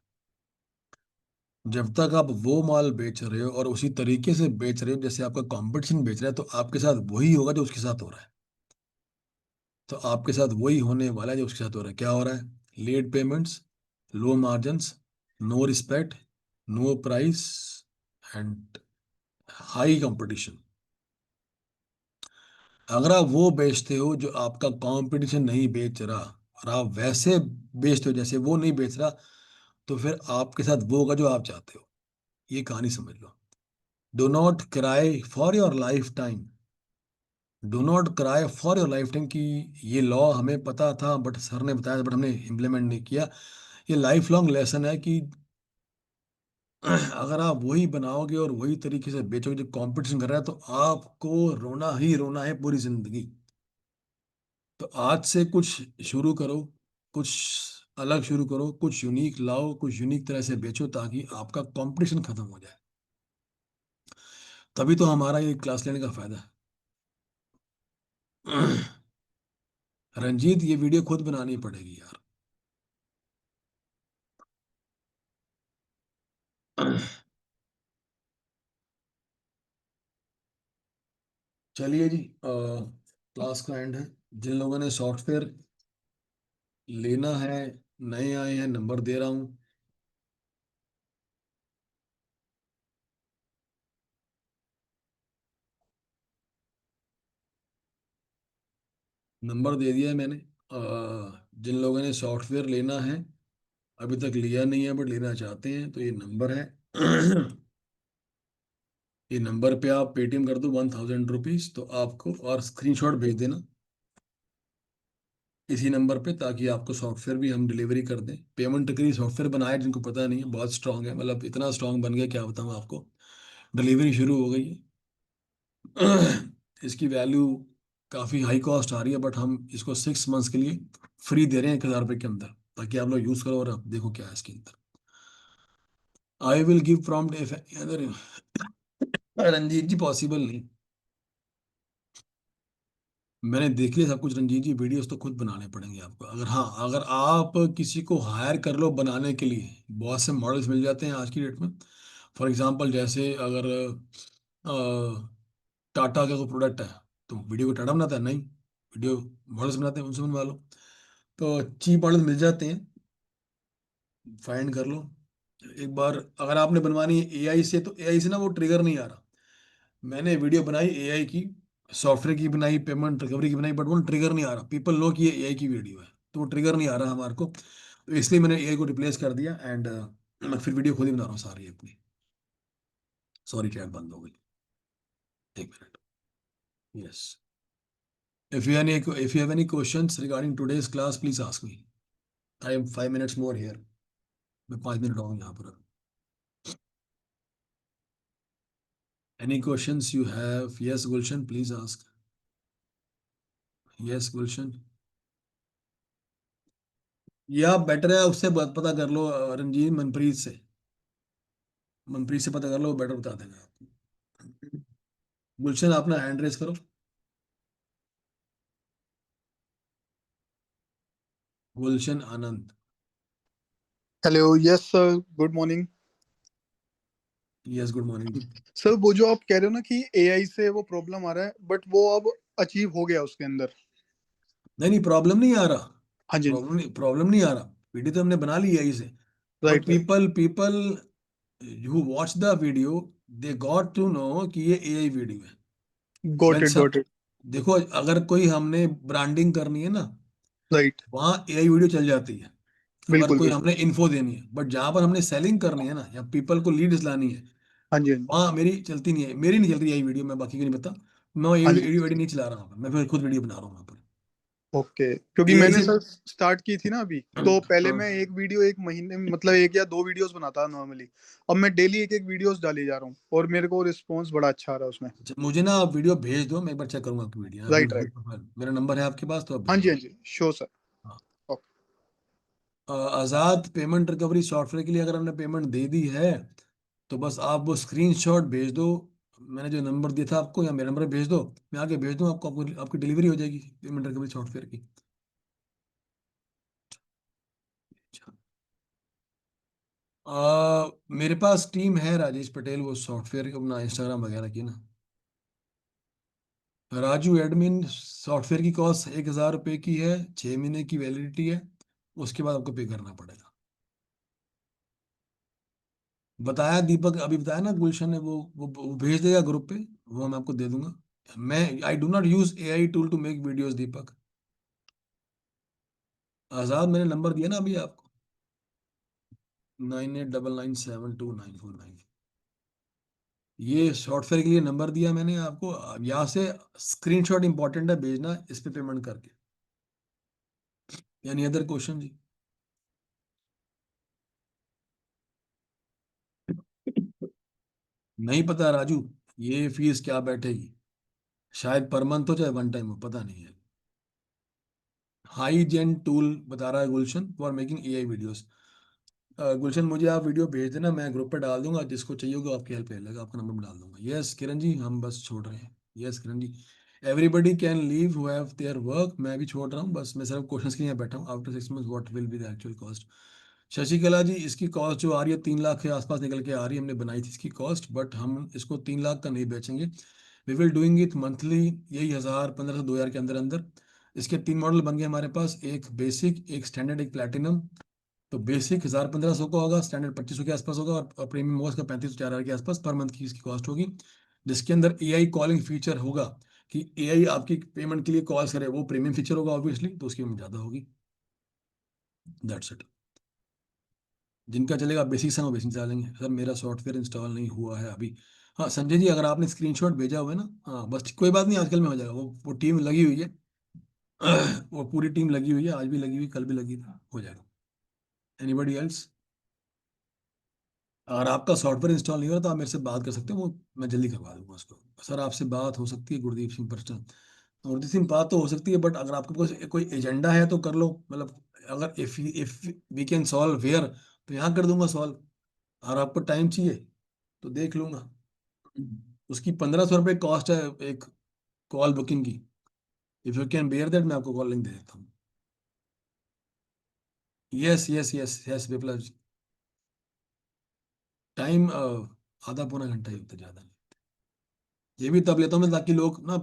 जब तक आप वो माल बेच रहे हो और उसी तरीके से बेच रहे हो जैसे आपका कंपटीशन बेच रहा है, तो आपके साथ वही होगा जो उसके साथ हो रहा है। तो आपके साथ वही होने वाला है जो उसके साथ हो रहा है। क्या हो रहा है? Late payments, low margins, no respect, no price, and high competition. अगर आप वो बेचते हो जो आपका कंपटीशन नहीं बेच रहा, और आप वैसे बेचते हो जैसे वो नहीं बेच रहा, तो फिर आपके साथ वो होगा जो आप चाहते हो। ये कहानी समझ लो। Do not cry for your lifetime, do not cry for your lifetime. कि ये लॉ हमें पता था, बट सर ने बताया, बट हमने इम्प्लीमेंट नहीं किया। ये लाइफ लॉन्ग लेसन है कि अगर आप वही बनाओगे और वही तरीके से बेचोगे जो कंपटीशन कर रहा है, तो आपको रोना ही रोना है पूरी जिंदगी। तो आज से कुछ शुरू करो, कुछ अलग शुरू करो, कुछ यूनिक लाओ, कुछ यूनिक तरह से बेचो, ताकि आपका कंपटीशन खत्म हो जाए। तभी तो हमारा ये क्लास लेने का फायदा है। रंजीत, ये वीडियो खुद बनानी पड़ेगी यार। चलिए जी, क्लास का एंड है। जिन लोगों ने सॉफ्टवेयर लेना है, नए आए हैं, नंबर दे रहा हूँ। नंबर दे दिया है मैंने। जिन लोगों ने सॉफ्टवेयर लेना है, अभी तक लिया नहीं है बट लेना चाहते हैं, तो ये नंबर है। ये नंबर पे आप पेटीएम कर दो 1000 रुपीज, तो आपको, और स्क्रीनशॉट भेज देना इसी नंबर पे, ताकि आपको सॉफ्टवेयर भी हम डिलीवरी कर दें। पेमेंट के लिए सॉफ्टवेयर बनाया, जिनको पता नहीं है, बहुत स्ट्रांग है, मतलब इतना स्ट्रांग बन गया क्या बताऊँ आपको। डिलीवरी शुरू हो गई है। इसकी वैल्यू काफ़ी हाई कॉस्ट आ रही है, बट हम इसको 6 मंथ्स के लिए फ्री दे रहे हैं 1000 रुपये के अंदर, ताकि आप लोग यूज़ करो और आप देखो क्या है इसके अंदर। I will give prompt if other. Ranjit ji possible नहीं, मैंने देख लिया सब कुछ रंजीत जी। वीडियोस तो खुद बनाने पड़ेंगे आपको। अगर, हाँ, अगर आप किसी को हायर कर लो बनाने के लिए, बहुत से मॉडल्स मिल जाते हैं आज की डेट में। फॉर एग्जांपल, जैसे अगर टाटा का कोई प्रोडक्ट है, तो वीडियो को टाटा बनाता है नहीं, वीडियो मॉडल्स बनाते हैं, उनसे बनवा लो। तो चीप मॉडल मिल जाते हैं, फाइंड कर लो एक बार। अगर आपने बनवानी है एआई से, तो एआई से ना वो ट्रिगर नहीं आ रहा। मैंने वीडियो बनाई एआई की, सॉफ्टवेयर की बनाई, पेमेंट रिकवरी की बनाई, बट वो ट्रिगर नहीं आ रहा। पीपल नो कि ये एआई की वीडियो है, तो वो ट्रिगर नहीं आ रहा हमारे को। तो इसलिए मैंने एआई को रिप्लेस कर दिया, एंड मैं फिर वीडियो खुद ही बना रहा हूँ सारी अपनी। सॉरी, चैट बंद हो गई, एक minute. Yes, if you have any questions regarding today's class, please ask me. I am 5 minutes more here. मैं 5 मिनट और हूँ यहाँ पर। Any questions you have? Yes, Gulshan, please ask. Yes, Gulshan. या बेटर है उससे पता कर लो, रंजीत, मनप्रीत से। मनप्रीत से पता कर लो, बेटर बता देगा आपको। गुलशन, अपना हैंड रेस करो। Gulshan Anand. Hello, yes sir, good morning. Yes, good morning ji. Sir, वो जो आप कह रहे हो ना कि एआई से वो प्रॉब्लम आ रहा है, बट वो अब अचीव हो गया उसके अंदर। नहीं नहीं, प्रॉब्लम नहीं आ रहा। हाँ जी, प्रॉब्लम नहीं आ रहा। वीडियो तो हमने बना ली है इसे, but right right, people people who watch the video, they got to know कि ये एआई वीडियो है। Got When it some, got it, देखो, अगर कोई हमने ब्रांडिंग करनी है ना, राइट, वहाँ एआई वीडियो चल जाती है। अगर बिल्कुल कोई बिल्कुल। हमने इन्फो देनी है, बट जहां पर हमने सेलिंग करनी है ना, या पीपल को लीड्स लानी है, हाँ जी, हाँ जी, वहाँ मेरी चलती नहीं है। मेरी नहीं चल रही यही वीडियो, मैं बाकी की नहीं पता। मैं ये हाँ जी, वीडियो वीडियो नहीं चला रहा हूँ, मैं फिर खुद वीडियो बना रहा हूँ वहाँ पर। ओके। क्योंकि एआई मैंने से। सर स्टार्ट की थी ना अभी, तो पहले मैं एक वीडियो एक महीने में, मतलब एक या दो वीडियोस बनाता नॉर्मली। अब मैं डेली एक एक वीडियोस डाली जा रहा हूँ, और मेरे को रिस्पॉन्स बड़ा अच्छा आ रहा है उसमें। अच्छा, मुझे ना आप वीडियो भेज दो, मैं एक बार चेक करूंगा आपकी वीडियो। अभी राइट राइट, मेरा नंबर है आपके पास, तो आप हाँ भेज जी, दो। हाँ जी, श्योर सर। हाँ। ओके, आज़ाद, पेमेंट रिकवरी सॉफ्टवेयर के लिए अगर हमने पेमेंट दे दी है, तो बस आप वो स्क्रीनशॉट भेज दो। मैंने जो नंबर दिया था आपको, या मेरा नंबर भेज दो, मैं आगे भेज दूँ आपको, आपकी डिलीवरी हो जाएगी पेमेंट रिकवरी सॉफ्टवेयर की। अच्छा। मेरे पास टीम है, राजेश पटेल, वो सॉफ्टवेयर अपना इंस्टाग्राम वगैरह की ना। राजू एडमिन, सॉफ्टवेयर की कॉस्ट 1000 रुपये की है, 6 महीने की वैलिडिटी है, उसके बाद आपको पे करना पड़ेगा। बताया दीपक, अभी बताया ना गुलशन ने, वो भेज देगा ग्रुप पे, वो मैं आपको दे दूंगा। मैं, I do not use AI tool to make videos, Deepak. Azad, मैंने नंबर दिया ना अभी आपको, 9899729499। ये सॉफ्टवेयर के लिए नंबर दिया मैंने आपको। अब यहाँ से स्क्रीनशॉट इंपॉर्टेंट है भेजना, इस पे पेमेंट करके। यानी अदर क्वेश्चन जी? नहीं पता राजू, ये फीस क्या बैठेगी? शायद पर मंथ हो, चाहे वन टाइम हो, पता नहीं है। हाई जेन टूल बता रहा है गुलशन, फॉर मेकिंग एआई वीडियोस। गुलशन, मुझे आप वीडियो भेज देना, मैं ग्रुप पे डाल दूंगा, जिसको चाहिए होगा आपकी हेल्प ले लेगा, आपका नंबर डाल दूंगा। यस किरण जी, हम बस छोड़ रहे हैं। Yes Kiran ji, everybody can leave who have their work. मैं भी छोड़ रहा हूँ, बस मैं सिर्फ क्वेश्चंस के लिए बैठा हूँ। After 6 months what will be the actual cost? Shashikala ji, इसकी कॉस्ट जो आ रही है 3 लाख के आसपास निकल के आ रही है। हमने बनाई थी इसकी कॉस्ट, बट हम इसको 3 लाख का नहीं बेचेंगे। We will doing it monthly, यही 1000, 1500, 2000 के अंदर अंदर। इसके 3 मॉडल बन गए हमारे पास, एक बेसिक, एक स्टैंडर्ड, एक प्लैटिनम। तो बेसिक 1000-1500 का होगा, स्टैंडर्ड 2500 के आसपास होगा, और प्रीमियम होगा इसका 3500-4000 के आसपास पर मंथ की इसकी कॉस्ट होगी। जिसके अंदर एआई कॉलिंग फीचर होगा, कि एआई आपकी पेमेंट के लिए कॉल्स करे, वो प्रीमियम फीचर होगा ऑब्वियसली, तो उसकी ज़्यादा होगी। That's it. जिनका चलेगा बेसिक से वो बेसिक चलेंगे। सर मेरा सॉफ्टवेयर इंस्टॉल नहीं हुआ है अभी। हाँ संजय जी, अगर आपने स्क्रीनशॉट भेजा हुआ है ना, हाँ बस कोई बात नहीं, आजकल में हो जाएगा। वो टीम लगी हुई है। वो पूरी टीम लगी हुई है, आज भी लगी हुई, कल भी लगी थी, हो जाएगा। Anybody else? अगर आपका सॉफ्टवेयर इंस्टॉल नहीं हो रहा तो आप मेरे से बात कर सकते हो, वो मैं जल्दी करवा दूंगा उसको। सर आपसे बात हो सकती है गुरदीप सिंह पर्सन? गुरदीप सिंह बात तो हो सकती है, बट अगर आपके पास कोई एजेंडा है तो कर लो। मतलब अगर if we can solve where, तो यहाँ कर दूंगा सॉल्व। अगर आपको टाइम चाहिए तो देख लूंगा। उसकी 1500 रुपये कॉस्ट है एक कॉल बुकिंग की। If you can bear that, मैं आपको कॉल लिंक दे देता हूँ। Yes yes yes yes Viplav ji. Time आधा पौना घंटा ही होता है, ज़्यादा नहीं। ये भी तब लेता हूँ मैं ताकि लोग ना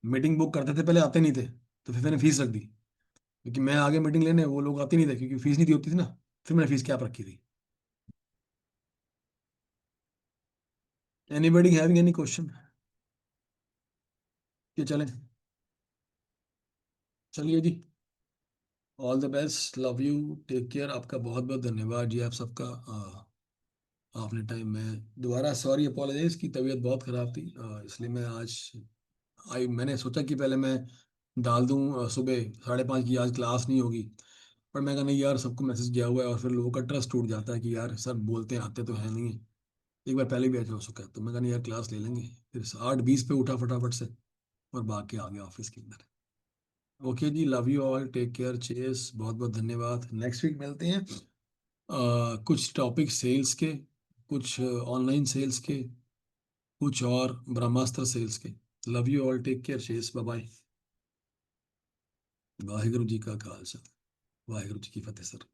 मीटिंग बुक करते थे, पहले आते नहीं थे, तो फिर मैंने फीस रख दी। क्योंकि मैं आगे मीटिंग लेने, वो लोग आते नहीं थे क्योंकि फीस नहीं दी होती थी ना, फिर मैंने फीस क्या रखी थी। Anybody having any question? ये चलें? चलिए जी, all the best, love you, take care. आपका बहुत बहुत धन्यवाद जी, आप सबका। आपने टाइम में दोबारा सॉरी अपोलोजाइज की तबीयत बहुत ख़राब थी, इसलिए मैं आज मैंने सोचा कि पहले मैं डाल दूं सुबह 5:30 की आज क्लास नहीं होगी। पर मैं कहा नहीं यार, सबको मैसेज किया हुआ है और फिर लोगों का ट्रस्ट टूट जाता है कि यार सर बोलते हैं आते तो है नहीं। एक बार पहले भी ऐसा हो चुका है, तो मैं कहा नहीं यार क्लास ले लेंगे। फिर 8:20 पे उठा फटाफट से और भाग के आ गया ऑफिस के अंदर। ओके जी, love you all, take care, चेस, बहुत बहुत धन्यवाद। नेक्स्ट वीक मिलते हैं। कुछ टॉपिक सेल्स के, कुछ ऑनलाइन सेल्स के, कुछ और ब्रह्मास्त्र सेल्स के। Love you all, take care, चेस, बाय बाय। वाहिगुरु जी का खालसा, वाहिगुरु जी की फतेह सर।